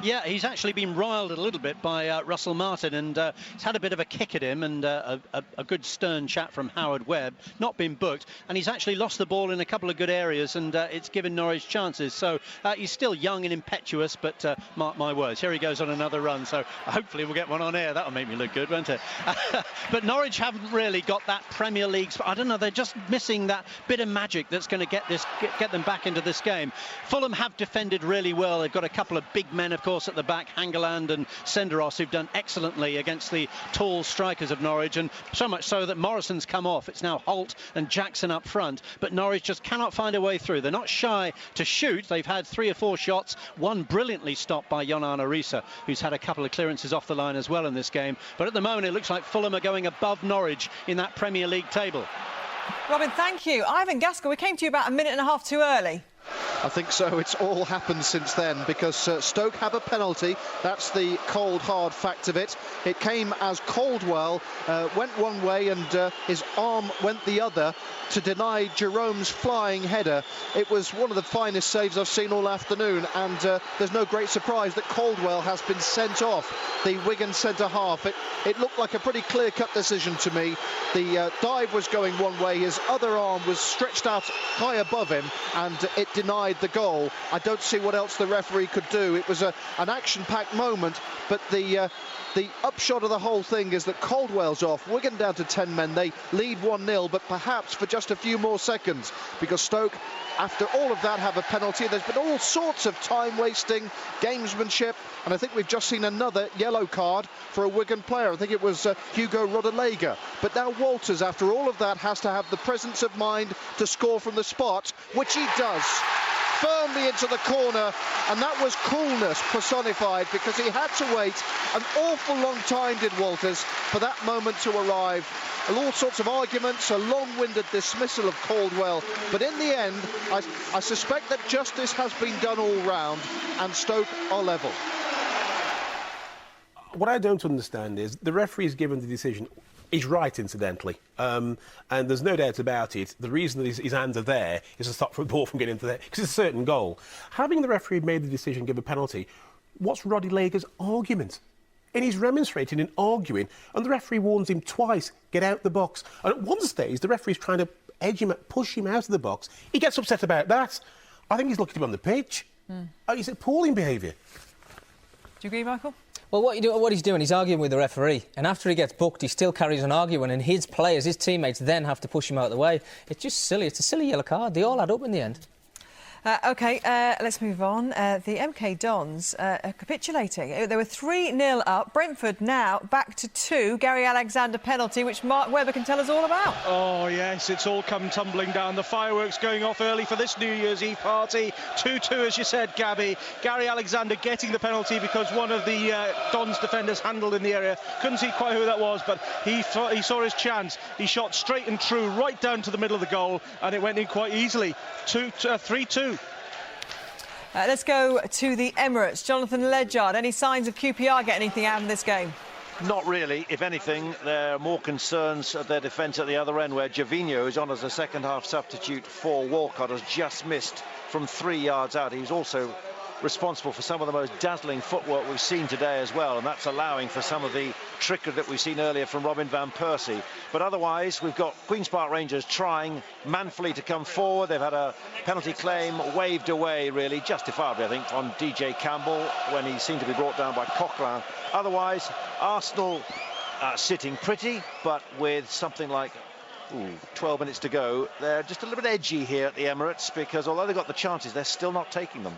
Yeah, he's actually been riled a little bit by Russell Martin, and he's had a bit of a kick at him, and a good stern chat from Howard Webb. Not been booked, and he's actually lost the ball in a couple of good areas, and it's given Norwich chances. So he's still young and impetuous, but mark my words, here he goes on another run. So hopefully we'll get one on air. That'll make me look good, won't it? But Norwich haven't really got that Premier League. I don't know. They're just missing that bit of magic that's going to get them back into this game. Fulham have defended really well. They've got a couple of big men, of course, at the back, Hangeland and Senderos, who've done excellently against the tall strikers of Norwich, and so much so that Morrison's come off. It's now Holt and Jackson up front, but Norwich just cannot find a way through. They're not shy to shoot. They've had 3 or 4 shots, one brilliantly stopped by Jonan Arisa, who's had a couple of clearances off the line as well in this game. But at the moment, it looks like Fulham are going above Norwich in that Premier League table. Robin, thank you. Ivan Gaskell, we came to you about a minute and a half too early. I think so. It's all happened since then, because Stoke have a penalty. That's the cold, hard fact of it. It came as Caldwell went one way and his arm went the other to deny Jerome's flying header. It was one of the finest saves I've seen all afternoon, and there's no great surprise that Caldwell has been sent off, the Wigan centre-half. It looked like a pretty clear-cut decision to me. The dive was going one way, his other arm was stretched out high above him, and it denied the goal. I don't see what else the referee could do. It was an action-packed moment, but the upshot of the whole thing is that Caldwell's off. Wigan down to 10 men. They lead 1-0, but perhaps for just a few more seconds, because Stoke, after all of that, have a penalty. There's been all sorts of time-wasting, gamesmanship, and I think we've just seen another yellow card for a Wigan player. I think it was Hugo Rodallega. But now Walters, after all of that, has to have the presence of mind to score from the spot, which he does. Firmly into the corner, and that was coolness personified, because he had to wait an awful long time, did Walters, for that moment to arrive. All sorts of arguments, a long-winded dismissal of Caldwell, but in the end, I suspect that justice has been done all round, and Stoke are level. What I don't understand is the referee's given the decision. He's right, incidentally, and there's no doubt about it. The reason that his hands are there is to stop the ball from getting into there, because it's a certain goal. Having the referee made the decision, give a penalty, what's Rodallega's argument? And he's remonstrating and arguing, and the referee warns him twice, get out the box. And at one stage, the referee's trying to edge him, push him out of the box. He gets upset about that. I think he's looking at him on the pitch. It's appalling behaviour. Do you agree, Michael? Well, what he's doing, he's arguing with the referee, and after he gets booked, he still carries on arguing, and his players, his teammates, then have to push him out of the way. It's just silly. It's a silly yellow card. They all add up in the end. OK, let's move on. The MK Dons are capitulating. They were 3-0 up. Brentford now back to 2. Gary Alexander penalty, which Mark Webber can tell us all about. Oh, yes, it's all come tumbling down. The fireworks going off early for this New Year's Eve party. 2-2, as you said, Gabby. Gary Alexander getting the penalty because one of the Dons defenders handled in the area. Couldn't see quite who that was, but he saw his chance. He shot straight and true right down to the middle of the goal, and it went in quite easily. 3-2. Let's go to the Emirates. Jonathan Ledyard, any signs of QPR getting anything out of this game? Not really. If anything, there are more concerns at their defence at the other end, where Gervinho, who's on as a second-half substitute for Walcott, has just missed from 3 yards out. He's also responsible for some of the most dazzling footwork we've seen today as well, and that's allowing for some of the trickery that we've seen earlier from Robin van Persie. But otherwise, we've got Queen's Park Rangers trying manfully to come forward. They've had a penalty claim waved away, really justifiably, I think, on DJ Campbell when he seemed to be brought down by Coquelin. Otherwise, Arsenal sitting pretty, but with something like 12 minutes to go. They're just a little bit edgy here at the Emirates, because although they've got the chances, they're still not taking them.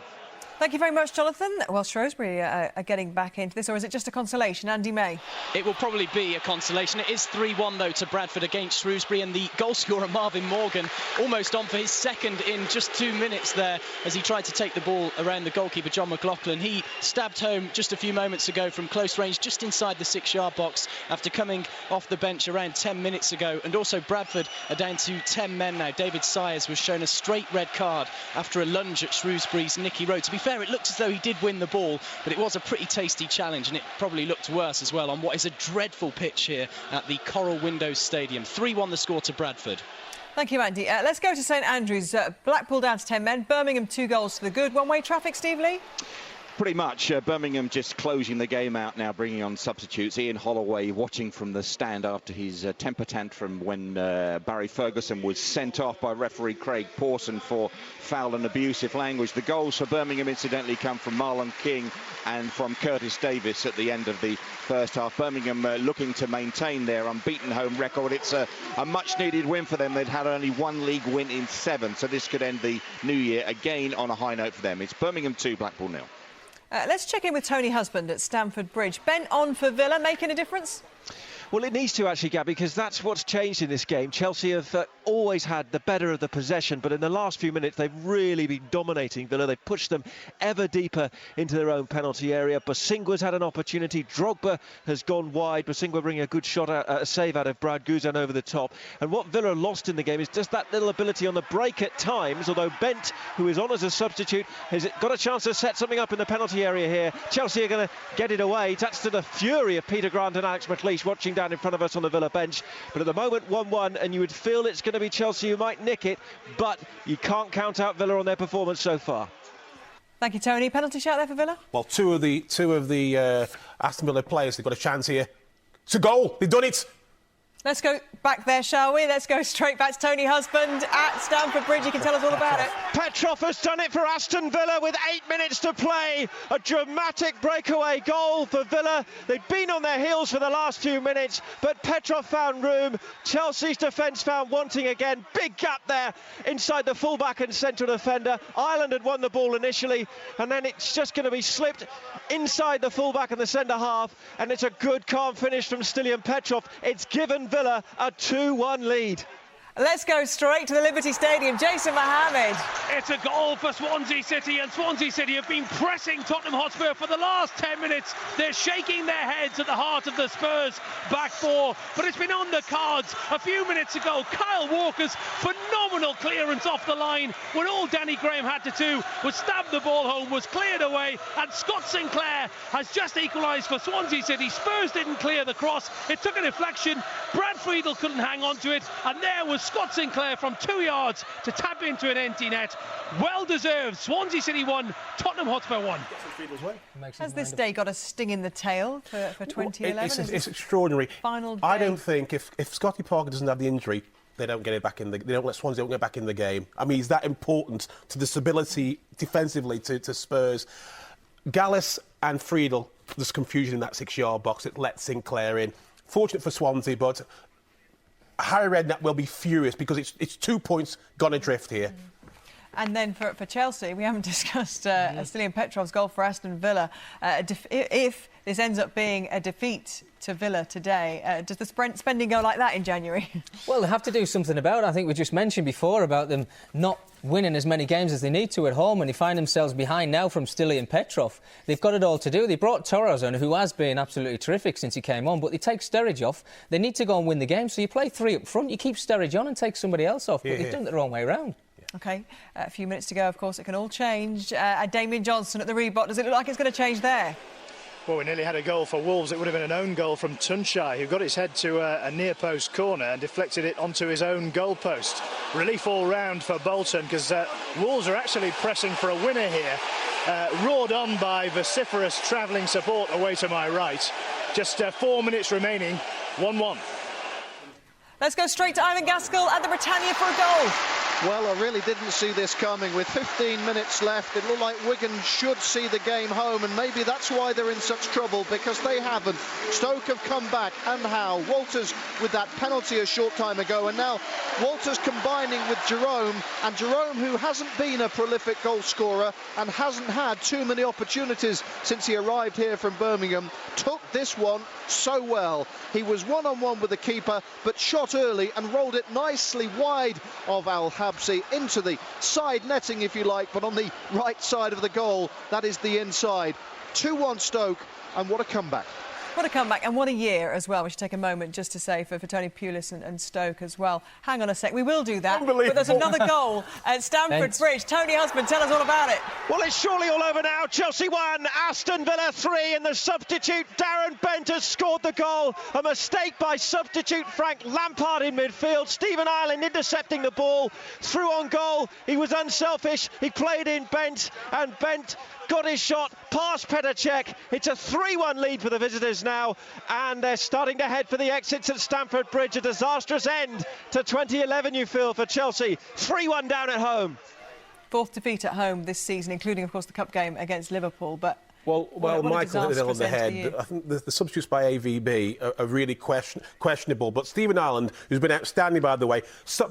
Thank you very much, Jonathan. Well, Shrewsbury are getting back into this, or is it just a consolation? Andy May? It will probably be a consolation. It is 3-1, though, to Bradford against Shrewsbury, and the goalscorer, Marvin Morgan, almost on for his second in just 2 minutes there as he tried to take the ball around the goalkeeper, John McLaughlin. He stabbed home just a few moments ago from close range, just inside the 6-yard box, after coming off the bench around 10 minutes ago. And also Bradford are down to 10 men now. David Sayers was shown a straight red card after a lunge at Shrewsbury's Nicky Rowe. To be fair, it looked as though he did win the ball, but it was a pretty tasty challenge, and it probably looked worse as well on what is a dreadful pitch here at the Coral Windows Stadium. 3-1 the score to Bradford. Thank you, Andy. Let's go to St Andrews. Blackpool down to 10 men. Birmingham 2 goals to the good. One-way traffic, Steve Lee? Pretty much. Birmingham just closing the game out now, bringing on substitutes. Ian Holloway watching from the stand after his temper tantrum when Barry Ferguson was sent off by referee Craig Pawson for foul and abusive language. The goals for Birmingham incidentally come from Marlon King and from Curtis Davis at the end of the first half. Birmingham looking to maintain their unbeaten home record. It's a much needed win for them. They'd had only one league win in 7, so this could end the new year again on a high note for them. It's Birmingham 2, Blackpool 0. Let's check in with Tony Husband at Stamford Bridge. Bent on for Villa, making a difference? Well, it needs to, actually, Gabby, because that's what's changed in this game. Chelsea have always had the better of the possession, but in the last few minutes, they've really been dominating Villa. They've pushed them ever deeper into their own penalty area. Bosingwa's had an opportunity. Drogba has gone wide. Bosingwa bringing a good shot, a save out of Brad Guzan over the top. And what Villa lost in the game is just that little ability on the break at times, although Bent, who is on as a substitute, has got a chance to set something up in the penalty area here. Chelsea are going to get it away. That's to the fury of Peter Grant and Alex McLeish watching down in front of us on the Villa bench. But at the moment, 1-1, and you would feel it's going to be Chelsea who might nick it, but you can't count out Villa on their performance so far. Thank you, Tony. Penalty shout there for Villa? Well, two of the Aston Villa players, they've got a chance here. It's a goal. They've done it. Let's go back there, shall we? Let's go straight back to Tony Husband at Stamford Bridge. You can tell us all about it. Petrov has done it for Aston Villa with 8 minutes to play. A dramatic breakaway goal for Villa. They've been on their heels for the last few minutes, but Petrov found room. Chelsea's defence found wanting again. Big gap there inside the fullback and central defender. Ireland had won the ball initially, and then it's just going to be slipped inside the fullback and the centre half, and it's a good, calm finish from Stilian Petrov. It's given Villa a 2-1 lead. Let's go straight to the Liberty Stadium. Jason Mohammed. It's a goal for Swansea City, and Swansea City have been pressing Tottenham Hotspur for the last 10 minutes. They're shaking their heads at the heart of the Spurs back four, but it's been on the cards. A few minutes ago, Kyle Walker's phenomenal clearance off the line when all Danny Graham had to do was stab the ball home, was cleared away, and Scott Sinclair has just equalised for Swansea City. Spurs didn't clear the cross. It took a deflection. Brad Friedel couldn't hang on to it, and there was Scott Sinclair from 2 yards to tap into an empty net. Well deserved. Swansea City 1, Tottenham Hotspur 1. Has this day got a sting in the tail for 2011? It's extraordinary. Final day. I don't think if Scotty Parker doesn't have the injury, they don't get it back in the. They don't let Swansea get back in the game. I mean, he's that important to the stability defensively to Spurs. Gallus and Friedel, there's confusion in that 6-yard box. It let Sinclair in. Fortunate for Swansea, but Harry Redknapp will be furious because it's 2 points gone adrift here. And then for Chelsea, we haven't discussed Stilian Petrov's goal for Aston Villa. If this ends up being a defeat to Villa today, does the spending go like that in January? Well, they have to do something about it. I think we just mentioned before about them not winning as many games as they need to at home, and they find themselves behind now from Stilian Petrov. They've got it all to do. They brought Torres on, who has been absolutely terrific since he came on, but they take Sturridge off. They need to go and win the game, so you play 3 up front, you keep Sturridge on and take somebody else off, but they've done it the wrong way around. OK, a few minutes to go, of course, it can all change. Damien Johnson at the Reebok, does it look like it's going to change there? Well, we nearly had a goal for Wolves. It would have been an own goal from Tunshai, who got his head to a near-post corner and deflected it onto his own goal post. Relief all round for Bolton, because Wolves are actually pressing for a winner here. Roared on by vociferous travelling support away to my right. Just 4 minutes remaining, 1-1. Let's go straight to Ivan Gaskell at the Britannia for a goal. Well, I really didn't see this coming. With 15 minutes left, it looked like Wigan should see the game home, and maybe that's why they're in such trouble, because they haven't. Stoke have come back, and how? Walters with that penalty a short time ago, and now Walters combining with Jerome, and Jerome, who hasn't been a prolific goal scorer and hasn't had too many opportunities since he arrived here from Birmingham, took this one so well. He was one-on-one with the keeper, but shot early and rolled it nicely wide of Al-Habsi into the side netting, if you like, but on the right side of the goal. That is the inside. 2-1 Stoke, and what a comeback. What a comeback and what a year as well. We should take a moment just to say for Tony Pulis and Stoke as well. Hang on a sec, we will do that. But there's another goal at Stamford Bridge. Tony Husband, tell us all about it. Well, it's surely all over now. Chelsea 1, Aston Villa 3, and the substitute Darren Bent has scored the goal. A mistake by substitute Frank Lampard in midfield. Stephen Ireland intercepting the ball, through on goal. He was unselfish. He played in Bent, and Bent got his shot past Petr Cech. It's a 3-1 lead for the visitors now, and they're starting to head for the exits at Stamford Bridge. A disastrous end to 2011, you feel, for Chelsea. 3-1 down at home. Fourth defeat at home this season, including, of course, the cup game against Liverpool. But Well, Michael hit the nail on the head. I think the substitutes by AVB are really questionable. But Stephen Ireland, who's been outstanding, by the way,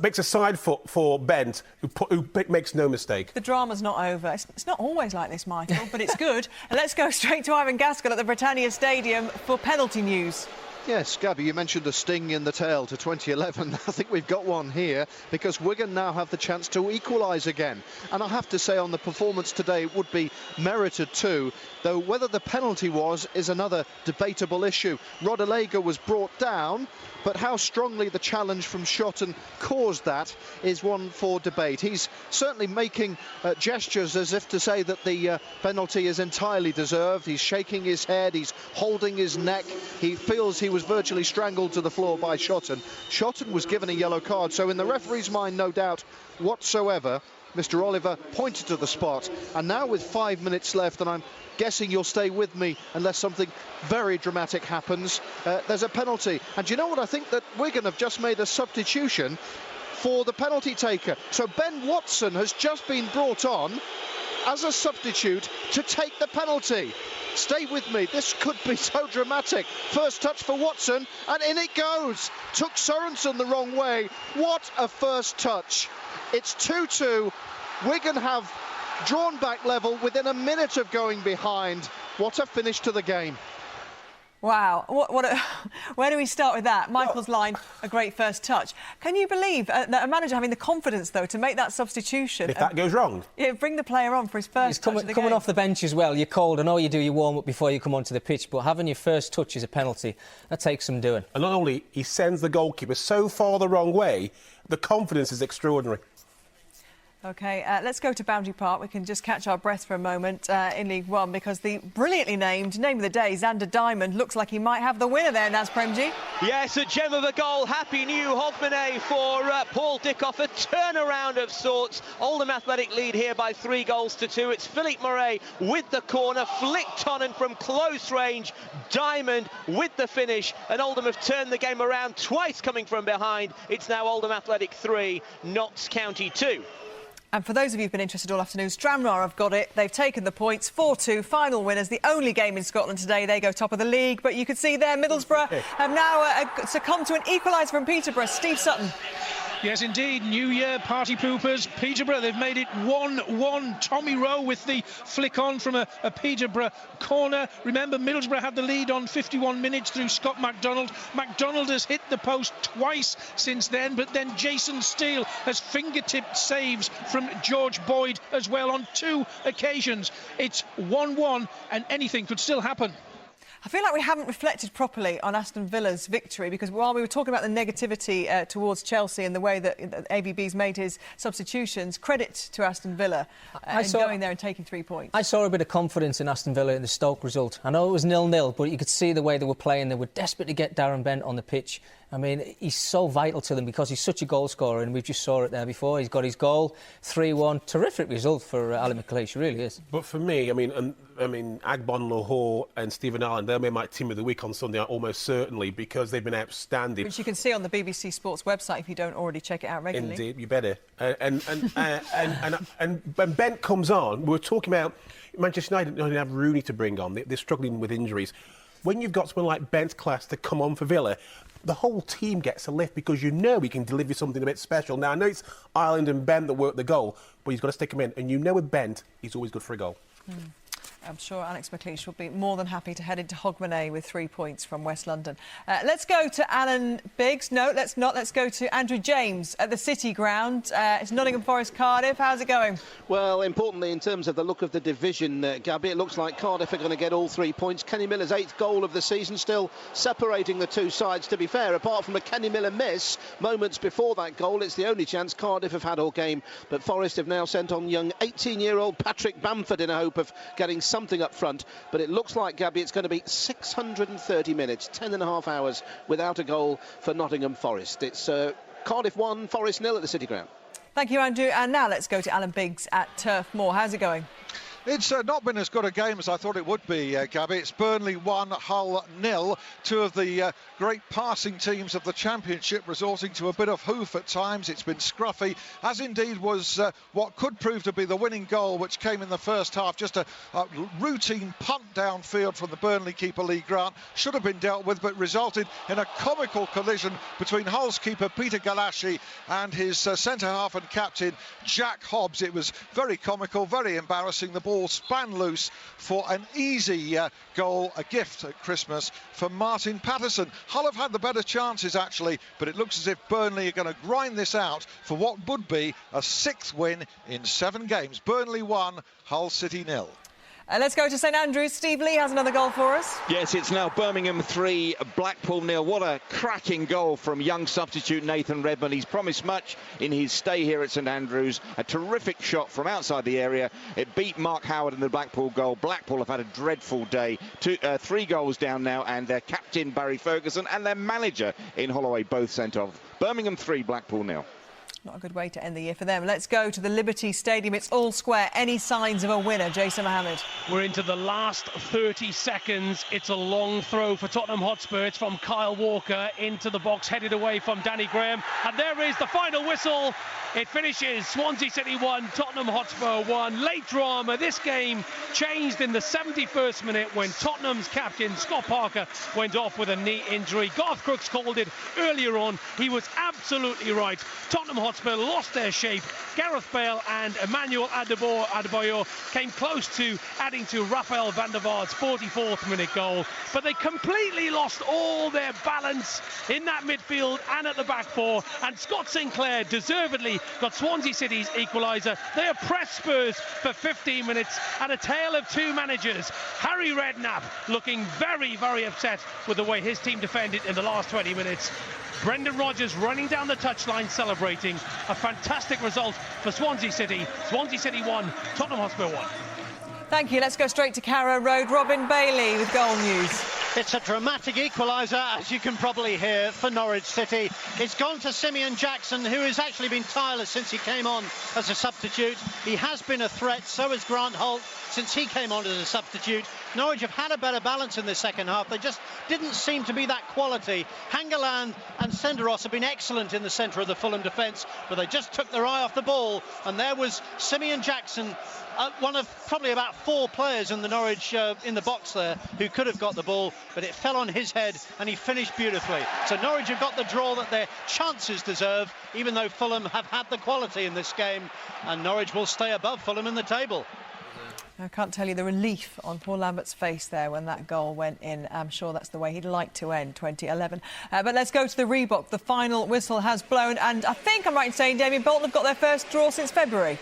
makes a side foot for Bent, who makes no mistake. The drama's not over. It's not always like this, Michael, but it's good. And let's go straight to Ivan Gaskell at the Britannia Stadium for penalty news. Yes, Gabby, you mentioned a sting in the tail to 2011. I think we've got one here, because Wigan now have the chance to equalise again. And I have to say, on the performance today, it would be merited too, though whether the penalty was is another debatable issue. Rodallega was brought down, but how strongly the challenge from Shotton caused that is one for debate. He's certainly making gestures as if to say that the penalty is entirely deserved. He's shaking his head, he's holding his neck. He feels he was virtually strangled to the floor by Shotton. Shotton was given a yellow card, so in the referee's mind, no doubt whatsoever, Mr. Oliver pointed to the spot. And now with 5 minutes left, and I'm guessing you'll stay with me unless something very dramatic happens, there's a penalty. And do you know what? I think that Wigan have just made a substitution for the penalty taker. So Ben Watson has just been brought on as a substitute to take the penalty. Stay with me, this could be so dramatic. First touch for Watson, and in it goes. Took Sorensen the wrong way. What a first touch. It's 2-2. Wigan have drawn back level within a minute of going behind. What a finish to the game. Wow, where do we start with that? Michael's line, a great first touch. Can you believe that a manager having the confidence, though, to make that substitution? If that goes wrong? Yeah, bring the player on for his first touch of the game. Coming off the bench as well, you're cold. I know you do your warm-up before you come onto the pitch, but having your first touch is a penalty. That takes some doing. And not only, he sends the goalkeeper so far the wrong way, the confidence is extraordinary. OK, let's go to Boundary Park. We can just catch our breath for a moment in League One, because the brilliantly named name of the day, Xander Diamond, looks like he might have the winner there, Naz Premji. Yes, a gem of a goal. Happy new Hogmanay for Paul Dickoff. A turnaround of sorts. Oldham Athletic lead here by 3-2. It's Philippe Moret with the corner, flicked on and from close range. Diamond with the finish, and Oldham have turned the game around twice coming from behind. It's now Oldham Athletic 3, Notts County 2. And for those of you who've been interested all afternoon, Stranraer have got it. They've taken the points, 4-2, final winners. The only game in Scotland today. They go top of the league. But you can see there, Middlesbrough have now succumbed to an equaliser from Peterborough. Steve Sutton. Yes, indeed. New Year party poopers. Peterborough, they've made it 1-1. Tommy Rowe with the flick on from a Peterborough corner. Remember, Middlesbrough had the lead on 51 minutes through Scott MacDonald. MacDonald has hit the post twice since then, but then Jason Steele has fingertip saves from George Boyd as well on 2 occasions. It's 1-1 and anything could still happen. I feel like we haven't reflected properly on Aston Villa's victory, because while we were talking about the negativity towards Chelsea and the way that AVB's made his substitutions, credit to Aston Villa going there and taking 3 points. I saw a bit of confidence in Aston Villa in the Stoke result. I know it was 0-0, but you could see the way they were playing. They were desperate to get Darren Bent on the pitch. I mean, he's so vital to them because he's such a goal scorer, and we just saw it there before. He's got his goal, 3-1. Terrific result for Ali McLeish, really is. But for me, I mean, Agbon, Lahore and Stephen Ireland, they'll be my team of the week on Sunday, almost certainly, because they've been outstanding. Which you can see on the BBC Sports website if you don't already check it out regularly. Indeed, you better. And when Bent comes on, we were talking about Manchester United don't have Rooney to bring on. They're struggling with injuries. When you've got someone like Bent's class to come on for Villa, the whole team gets a lift because you know he can deliver something a bit special. Now, I know it's Ireland and Bent that work the goal, but he's got to stick him in. And you know with Bent, he's always good for a goal. I'm sure Alex McLeish will be more than happy to head into Hogmanay with 3 points from West London. Let's go to Alan Biggs. No, let's not. Let's go to Andrew James at the City Ground. It's Nottingham Forest Cardiff. How's it going? Well, importantly, in terms of the look of the division, Gabby, it looks like Cardiff are going to get all 3 points. Kenny Miller's 8th goal of the season, still separating the two sides, to be fair. Apart from a Kenny Miller miss moments before that goal, it's the only chance Cardiff have had all game. But Forest have now sent on young 18-year-old Patrick Bamford in a hope of getting something up front. But it looks like, Gabby, it's going to be 630 minutes, 10.5 hours without a goal for Nottingham Forest. It's Cardiff 1, Forest 0 at the City Ground. Thank you, Andrew. And now let's go to Alan Biggs at Turf Moor. How's it going? It's not been as good a game as I thought it would be, Gabby. It's Burnley 1, Hull 0. Two of the great passing teams of the Championship resorting to a bit of hoof at times. It's been scruffy, as indeed was what could prove to be the winning goal, which came in the first half. Just a routine punt downfield from the Burnley keeper, Lee Grant. Should have been dealt with, but resulted in a comical collision between Hull's keeper, Peter Galassi, and his centre-half and captain, Jack Hobbs. It was very comical, very embarrassing. The ball span loose for an easy goal, a gift at Christmas for Martin Patterson. Hull have had the better chances, actually, but it looks as if Burnley are going to grind this out for what would be a 6th win in 7 games. Burnley 1, Hull City 0. Let's go to St Andrews. Steve Lee has another goal for us. Yes, it's now Birmingham 3, Blackpool 0. What a cracking goal from young substitute Nathan Redmond. He's promised much in his stay here at St Andrews. A terrific shot from outside the area. It beat Mark Howard in the Blackpool goal. Blackpool have had a dreadful day. 3 goals down now, and their captain Barry Ferguson and their manager in Holloway both sent off. Birmingham 3, Blackpool 0. Not a good way to end the year for them. Let's go to the Liberty Stadium. It's all square. Any signs of a winner? Jason Mohammed. We're into the last 30 seconds. It's a long throw for Tottenham Hotspur. It's from Kyle Walker into the box, headed away from Danny Graham. And there is the final whistle. It finishes Swansea City 1, Tottenham Hotspur 1. Late drama. This game changed in the 71st minute when Tottenham's captain, Scott Parker, went off with a knee injury. Garth Crooks called it earlier on. He was absolutely right. Tottenham Hotspur lost their shape. Gareth Bale and Emmanuel Adebayor came close to adding to Rafael van der Vaart's 44th minute goal. But they completely lost all their balance in that midfield and at the back four. And Scott Sinclair deservedly got Swansea City's equaliser. They have pressed Spurs for 15 minutes, and a tale of two managers. Harry Redknapp looking very, very upset with the way his team defended in the last 20 minutes. Brendan Rodgers running down the touchline celebrating. A fantastic result for Swansea City. Swansea City 1, Tottenham Hotspur 1. Thank you. Let's go straight to Carrow Road. Robin Bailey with goal news. It's a dramatic equaliser, as you can probably hear, for Norwich City. It's gone to Simeon Jackson, who has actually been tireless since he came on as a substitute. He has been a threat, so has Grant Holt since he came on as a substitute. Norwich have had a better balance in the second half. They just didn't seem to be that quality. Hangeland and Senderos have been excellent in the centre of the Fulham defence, but they just took their eye off the ball, and there was Simeon Jackson, one of probably about 4 players in the Norwich in the box there who could have got the ball, but it fell on his head and he finished beautifully. So Norwich have got the draw that their chances deserve, even though Fulham have had the quality in this game, and Norwich will stay above Fulham in the table. I can't tell you the relief on Paul Lambert's face there when that goal went in. I'm sure that's the way he'd like to end 2011. But let's go to the Reebok. The final whistle has blown, and I think I'm right in saying Damien Bolton have got their first draw since February.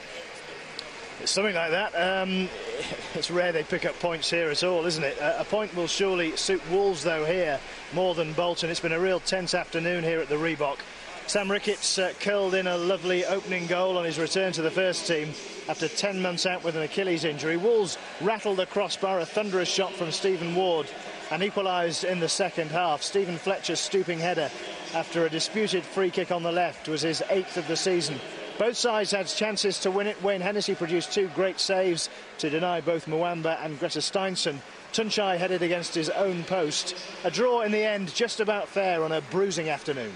It's something like that. It's rare they pick up points here at all, isn't it? A point will surely suit Wolves, though, here more than Bolton. It's been a real tense afternoon here at the Reebok. Sam Ricketts curled in a lovely opening goal on his return to the first team after 10 months out with an Achilles injury. Wolves rattled the crossbar, a thunderous shot from Stephen Ward, and equalised in the second half. Stephen Fletcher's stooping header after a disputed free kick on the left was his 8th of the season. Both sides had chances to win it. Wayne Hennessy produced 2 great saves to deny both Mwamba and Greta Steinsson. Tunchai headed against his own post. A draw in the end, just about fair on a bruising afternoon.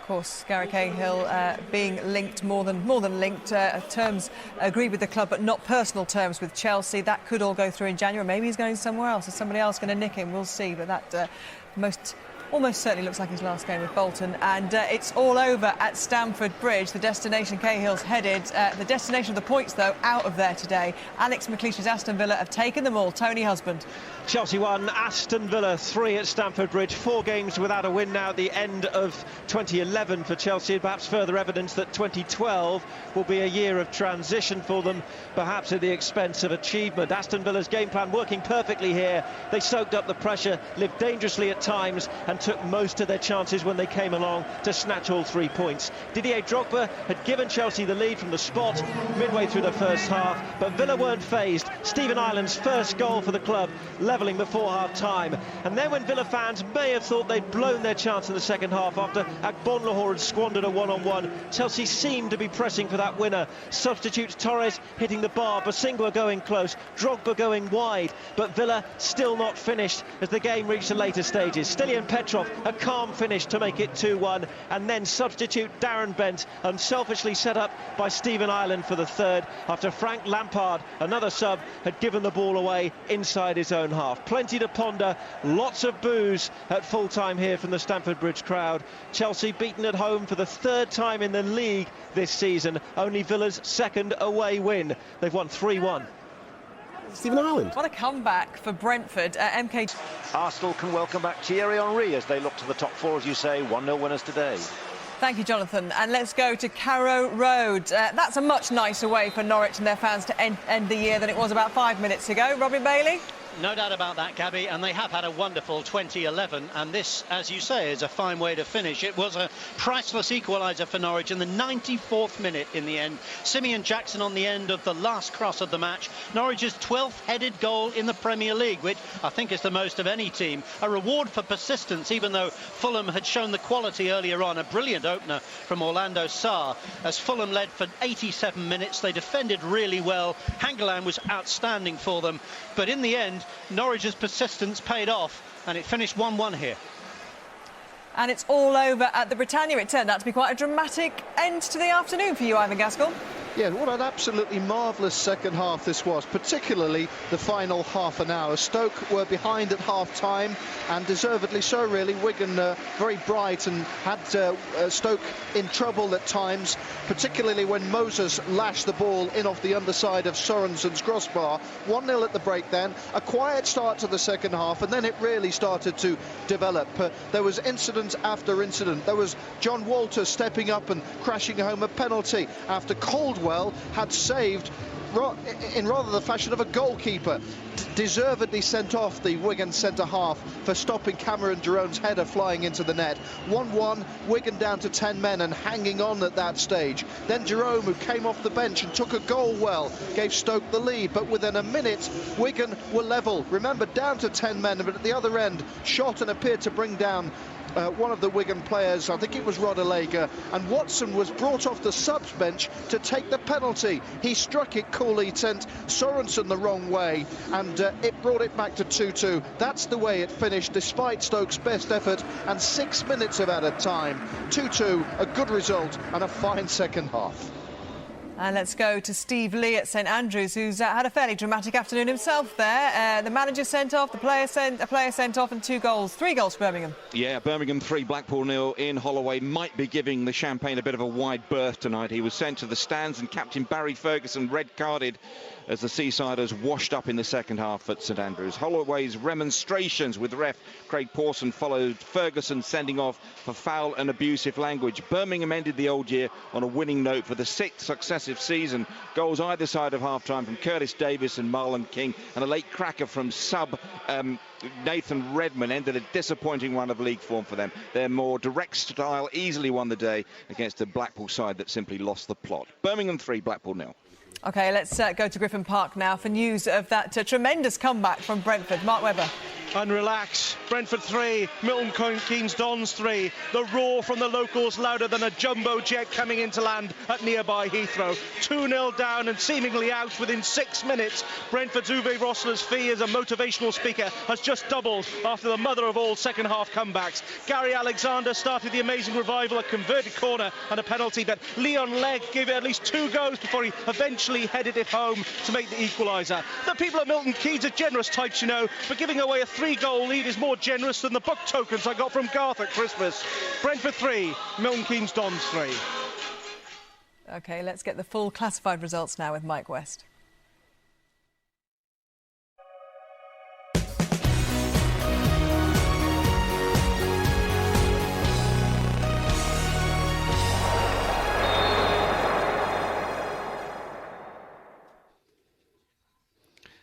Of course, Gary Cahill being linked, more than linked, terms agreed with the club, but not personal terms with Chelsea. That could all go through in January. Maybe he's going somewhere else. Is somebody else going to nick him? We'll see. But that most almost certainly looks like his last game with Bolton. And it's all over at Stamford Bridge. The destination Cahill's headed. The destination of the points, though, out of there today. Alex McLeish's Aston Villa have taken them all. Tony Husband. Chelsea 1, Aston Villa 3 at Stamford Bridge. 4 games without a win now at the end of 2011 for Chelsea. Perhaps further evidence that 2012 will be a year of transition for them, perhaps at the expense of achievement. Aston Villa's game plan working perfectly here. They soaked up the pressure, lived dangerously at times, and took most of their chances when they came along to snatch all 3 points. Didier Drogba had given Chelsea the lead from the spot midway through the first half, but Villa weren't fazed. Stephen Ireland's first goal for the club, levelling before half-time. And then when Villa fans may have thought they'd blown their chance in the second half after Agbonlahor had squandered a one-on-one, Chelsea seemed to be pressing for that winner. Substitutes Torres hitting the bar, Basingwa going close, Drogba going wide, but Villa still not finished as the game reached the later stages. Stilian Petrov, a calm finish to make it 2-1, and then substitute Darren Bent, unselfishly set up by Stephen Ireland for the third, after Frank Lampard, another sub, had given the ball away inside his own half. Plenty to ponder, lots of boos at full-time here from the Stamford Bridge crowd. Chelsea beaten at home for the 3rd time in the league this season, only Villa's 2nd away win. They've won 3-1. Stephen Ireland. What a comeback for Brentford. MK. Arsenal can welcome back Thierry Henry as they look to the top 4, as you say. 1-0 winners today. Thank you, Jonathan. And let's go to Carrow Road. That's a much nicer way for Norwich and their fans to end the year than it was about 5 minutes ago. Robin Bailey? No doubt about that, Gabby, and they have had a wonderful 2011, and this, as you say, is a fine way to finish. It was a priceless equaliser for Norwich in the 94th minute in the end. Simeon Jackson on the end of the last cross of the match. Norwich's 12th headed goal in the Premier League, which I think is the most of any team. A reward for persistence, even though Fulham had shown the quality earlier on. A brilliant opener from Orlando Sarr. As Fulham led for 87 minutes, they defended really well. Hangeland was outstanding for them, but in the end, Norwich's persistence paid off, and it finished 1-1 here. And it's all over at the Britannia. It turned out to be quite a dramatic end to the afternoon for you, Ivan Gaskell. Yeah, what an absolutely marvellous second half this was, particularly the final half an hour. Stoke were behind at half-time, and deservedly so, really. Wigan very bright and had Stoke in trouble at times, particularly when Moses lashed the ball in off the underside of Sorensen's crossbar. 1-0 at the break then. A quiet start to the second half, and then it really started to develop. There was incident after incident. There was John Walters stepping up and crashing home a penalty after Caldwell had saved in rather the fashion of a goalkeeper, deservedly sent off the Wigan centre-half for stopping Cameron Jerome's header flying into the net. 1-1, Wigan down to 10 men and hanging on at that stage. Then Jerome, who came off the bench and took a goal well, gave Stoke the lead, but within a minute, Wigan were level. Remember, down to 10 men, but at the other end, shot and appeared to bring down one of the Wigan players, I think it was Rodallega, and Watson was brought off the subs bench to take the penalty. He struck it coolly, sent Sorensen the wrong way, and it brought it back to 2-2. That's the way it finished, despite Stoke's best effort and 6 minutes of added time. 2-2, a good result and a fine second half. And let's go to Steve Lee at St Andrews, who's had a fairly dramatic afternoon himself there. The manager sent off, a player sent off, and 3 goals for Birmingham. Yeah, Birmingham 3, Blackpool 0. Ian Holloway might be giving the champagne a bit of a wide berth tonight. He was sent to the stands, and Captain Barry Ferguson red-carded as the Seasiders washed up in the second half at St Andrews. Holloway's remonstrations with ref Craig Pawson followed Ferguson sending off for foul and abusive language. Birmingham ended the old year on a winning note for the 6th successive season. Goals either side of half-time from Curtis Davis and Marlon King, and a late cracker from sub Nathan Redmond ended a disappointing run of league form for them. Their more direct style easily won the day against a Blackpool side that simply lost the plot. Birmingham 3, Blackpool 0. OK, let's go to Griffin Park now for news of that tremendous comeback from Brentford. Mark Webber. And relax. Brentford 3, Milton Keynes Dons 3. The roar from the locals louder than a jumbo jet coming into land at nearby Heathrow. 2-0 down and seemingly out within 6 minutes. Brentford's Uwe Rosler's fee as a motivational speaker has just doubled after the mother of all second half comebacks. Gary Alexander started the amazing revival, a converted corner and a penalty that Leon Legg gave it at least 2 goes before he eventually headed it home to make the equaliser. The people at Milton Keynes are generous types, you know, for giving away a 3-goal lead is more generous than the book tokens I got from Garth at Christmas. Brentford 3, Milton Keynes Dons 3. OK, let's get the full classified results now with Mike West.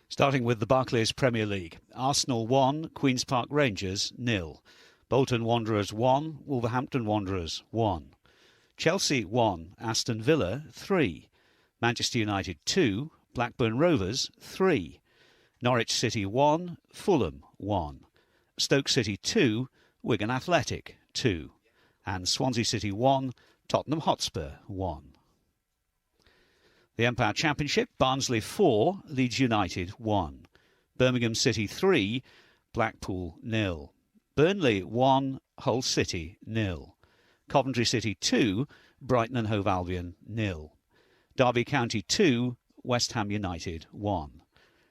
Starting with the Barclays Premier League. Arsenal 1, Queen's Park Rangers 0. Bolton Wanderers 1, Wolverhampton Wanderers 1. Chelsea 1, Aston Villa 3. Manchester United 2, Blackburn Rovers 3. Norwich City 1, Fulham 1. Stoke City 2, Wigan Athletic 2. And Swansea City 1, Tottenham Hotspur 1. The Empire Championship, Barnsley 4, Leeds United 1. Birmingham City 3, Blackpool 0. Burnley 1, Hull City 0. Coventry City 2, Brighton and Hove Albion 0. Derby County 2, West Ham United 1.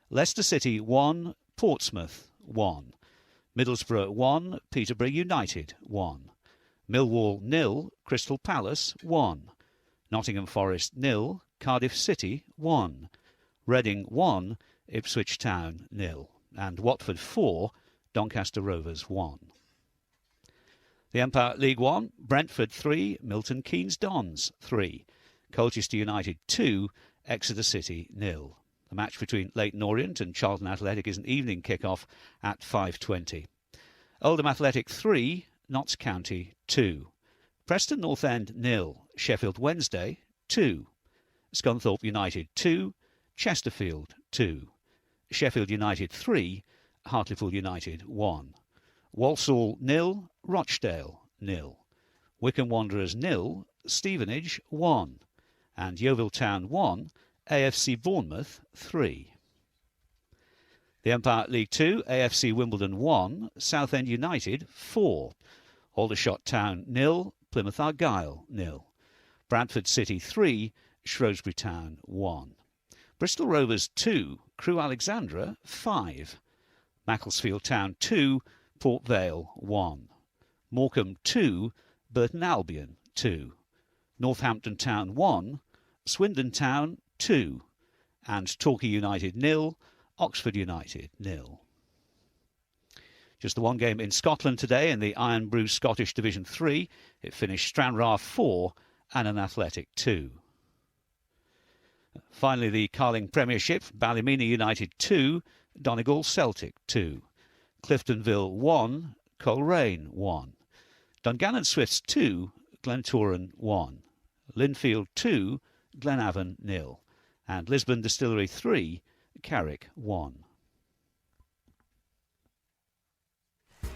Leicester City 1, Portsmouth 1. Middlesbrough 1, Peterborough United 1. Millwall 0, Crystal Palace 1. Nottingham Forest 0, Cardiff City 1. Reading 1, Ipswich Town 0. And Watford 4, Doncaster Rovers 1. The Empire League 1, Brentford 3, Milton Keynes Dons 3. Colchester United 2, Exeter City 0. The match between Leyton Orient and Charlton Athletic is an evening kick-off at 5:20. Oldham Athletic 3, Notts County 2. Preston North End 0, Sheffield Wednesday 2. Scunthorpe United 2, Chesterfield 2. Sheffield United 3, Hartlepool United 1. Walsall 0, Rochdale 0. Wycombe Wanderers 0, Stevenage 1. And Yeovil Town 1, AFC Bournemouth 3. The Empire League 2, AFC Wimbledon 1, Southend United 4. Aldershot Town 0, Plymouth Argyle 0. Bradford City 3, Shrewsbury Town 1. Bristol Rovers 2, Crewe Alexandra 5. Macclesfield Town 2, Port Vale 1. Morecambe 2, Burton Albion 2. Northampton Town 1, Swindon Town 2. And Torquay United 0, Oxford United 0. Just the one game in Scotland today in the Iron Brew Scottish Division 3. It finished Stranraer 4 and an Athletic 2. Finally, the Carling Premiership, Ballymena United 2, Donegal Celtic 2. Cliftonville 1, Coleraine 1. Dungannon Swifts 2, Glentoran 1. Linfield 2, Glenavon 0. And Lisbon Distillery 3, Carrick 1.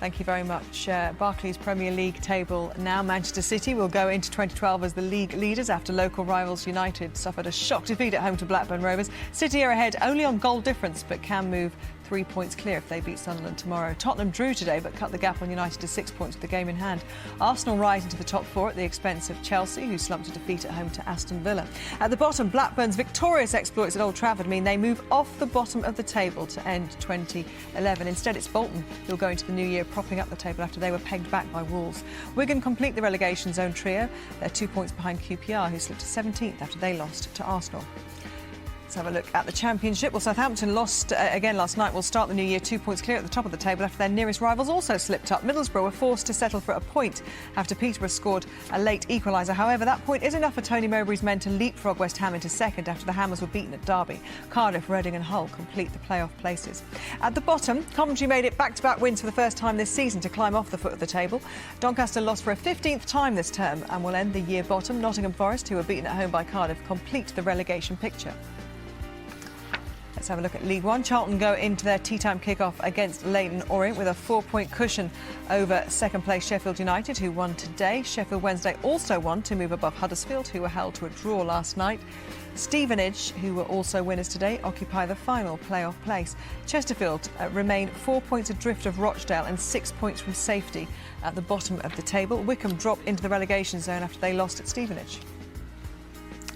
Thank you very much. Barclays Premier League table now. Manchester City will go into 2012 as the league leaders after local rivals United suffered a shock defeat at home to Blackburn Rovers. City are ahead only on goal difference but can move 3 points clear if they beat Sunderland tomorrow. Tottenham drew today but cut the gap on United to 6 points with the game in hand. Arsenal rise into the top 4 at the expense of Chelsea, who slumped a defeat at home to Aston Villa. At the bottom, Blackburn's victorious exploits at Old Trafford mean they move off the bottom of the table to end 2011. Instead, it's Bolton who'll go into the new year propping up the table after they were pegged back by Wolves. Wigan complete the relegation zone trio. They're 2 points behind QPR, who slipped to 17th after they lost to Arsenal. Let's have a look at the Championship. Well, Southampton lost again last night. Will start the new year 2 points clear at the top of the table after their nearest rivals also slipped up. Middlesbrough were forced to settle for a point after Peterborough scored a late equaliser. However, that point is enough for Tony Mowbray's men to leapfrog West Ham into second after the Hammers were beaten at Derby. Cardiff, Reading and Hull complete the playoff places. At the bottom, Coventry made it back-to-back wins for the first time this season to climb off the foot of the table. Doncaster lost for a 15th time this term and will end the year bottom. Nottingham Forest, who were beaten at home by Cardiff, complete the relegation picture. Let's have a look at League One. Charlton go into their tea-time kick-off against Leyton Orient with a 4-point cushion over second-place Sheffield United, who won today. Sheffield Wednesday also won to move above Huddersfield, who were held to a draw last night. Stevenage, who were also winners today, occupy the final playoff place. Chesterfield remain 4 points adrift of Rochdale and 6 points from safety at the bottom of the table. Wycombe drop into the relegation zone after they lost at Stevenage.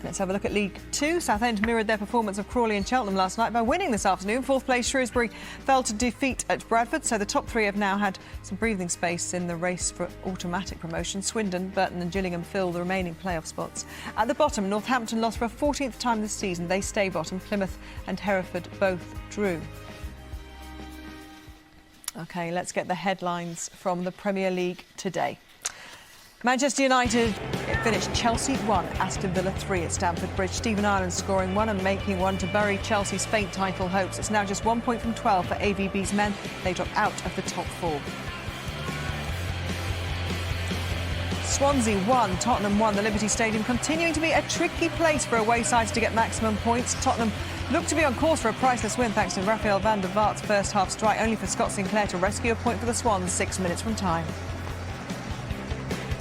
Let's have a look at League Two. Southend mirrored their performance of Crawley and Cheltenham last night by winning this afternoon. Fourth place Shrewsbury fell to defeat at Bradford, so the top three have now had some breathing space in the race for automatic promotion. Swindon, Burton and Gillingham fill the remaining playoff spots. At the bottom, Northampton lost for a 14th time this season. They stay bottom. Plymouth and Hereford both drew. OK, let's get the headlines from the Premier League today. Manchester United finished Chelsea 1, Aston Villa 3 at Stamford Bridge. Stephen Ireland scoring one and making one to bury Chelsea's faint title hopes. It's now just 1 point from 12 for AVB's men. They drop out of the top four. Swansea 1, Tottenham 1. The Liberty Stadium continuing to be a tricky place for away sides to get maximum points. Tottenham look to be on course for a priceless win thanks to Raphael van der Vaart's first half strike, only for Scott Sinclair to rescue a point for the Swans 6 minutes from time.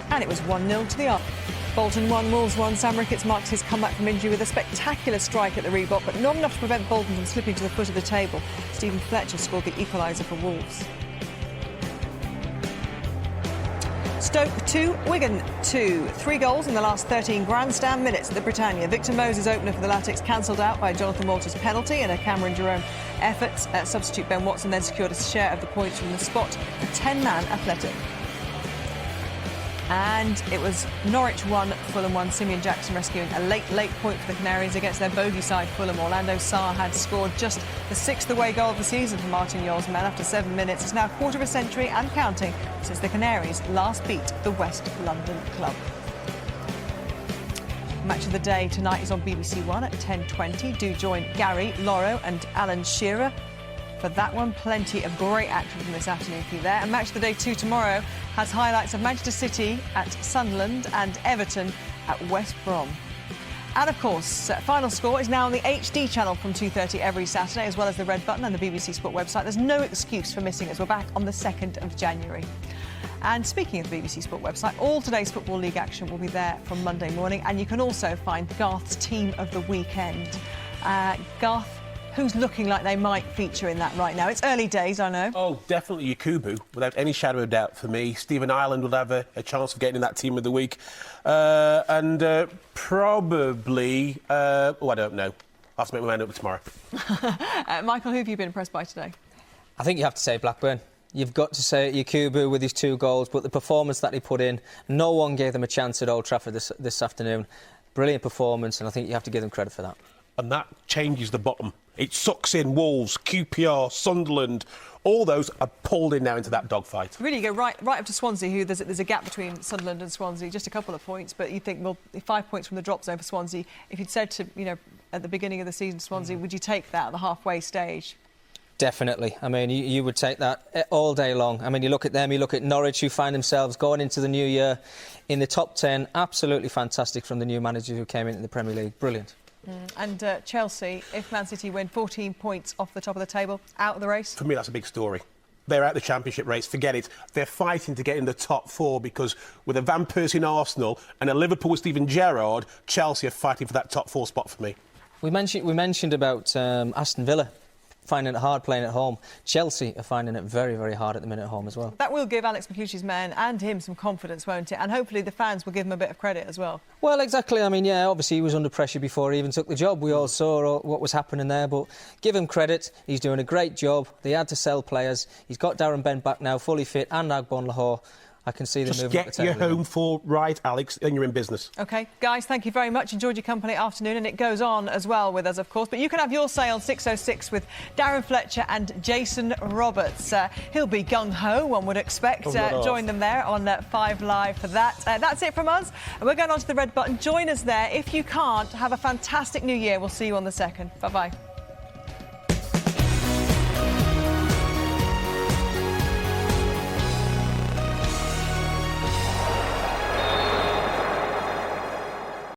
And it was 1-0 to the Arsenal. Bolton 1, Wolves 1. Sam Ricketts marks his comeback from injury with a spectacular strike at the Reebok, but not enough to prevent Bolton from slipping to the foot of the table. Stephen Fletcher scored the equaliser for Wolves. Stoke 2, Wigan 2. 3 goals in the last 13 grandstand minutes at the Britannia. Victor Moses' opener for the Latics cancelled out by Jonathan Walters' penalty and a Cameron Jerome effort. Substitute Ben Watson then secured a share of the points from the spot for 10-man Athletic. And it was Norwich 1, Fulham 1. Simeon Jackson rescuing a late point for the Canaries against their bogey side Fulham. Orlando Sarr had scored just the 6th away goal of the season for Martin Yole's men after 7 minutes. It's now a quarter of a century and counting since the Canaries last beat the West London club. Match of the day tonight is on BBC One at 10:20. Do join Gary, Loro and Alan Shearer for that one. Plenty of great action from this afternoon for you there. And Match of the Day 2 tomorrow has highlights of Manchester City at Sunderland and Everton at West Brom. And of course, Final Score is now on the HD channel from 2:30 every Saturday, as well as the Red Button and the BBC Sport website. There's no excuse for missing us. We're back on the 2nd of January. And speaking of the BBC Sport website, all today's Football League action will be there from Monday morning. And you can also find Garth's Team of the Weekend. Garth, who's looking like they might feature in that right now? It's early days, I know. Oh, definitely Yakubu, without any shadow of doubt for me. Stephen Ireland will have a chance of getting in that Team of the Week. Probably... I don't know. I'll have to make my mind up tomorrow. Michael, who have you been impressed by today? I think you have to say Blackburn. You've got to say Yakubu with his 2 goals, but the performance that he put in, no one gave them a chance at Old Trafford this afternoon. Brilliant performance, and I think you have to give them credit for that. And that changes the bottom. It sucks in Wolves, QPR, Sunderland. All those are pulled in now into that dogfight. Really, you go right up to Swansea, who there's a gap between Sunderland and Swansea, just a couple of points. But you think, well, 5 points from the drop zone for Swansea. If you'd said to, at the beginning of the season, Swansea, would you take that at the halfway stage? Definitely. I mean, you would take that all day long. I mean, you look at them, you look at Norwich, who find themselves going into the new year in the top 10. Absolutely fantastic from the new manager who came into the Premier League. Brilliant. And Chelsea, if Man City win 14 points off the top of the table, out of the race? For me, that's a big story. They're out the Championship race, forget it. They're fighting to get in the top 4 because with a Van Persie in Arsenal and a Liverpool with Steven Gerrard, Chelsea are fighting for that top 4 spot for me. We mentioned about Aston Villa finding it hard playing at home. Chelsea are finding it very, very hard at the minute at home as well. That will give Alex McHugh's men and him some confidence, won't it? And hopefully the fans will give him a bit of credit as well. Well, exactly. I mean, yeah, obviously he was under pressure before he even took the job. We all saw what was happening there, but give him credit. He's doing a great job. They had to sell players. He's got Darren Bent back now, fully fit, and Agbon Lahore. I can see them moving. Just get your home for right, Alex, and you're in business. OK, guys, thank you very much. Enjoyed your company afternoon, and it goes on as well with us, of course. But you can have your say on 606 with Darren Fletcher and Jason Roberts. He'll be gung-ho, one would expect. Join them there on 5 Live for that. That's it from us. We're going on to the Red Button. Join us there. If you can't, have a fantastic new year. We'll see you on the 2nd. Bye-bye.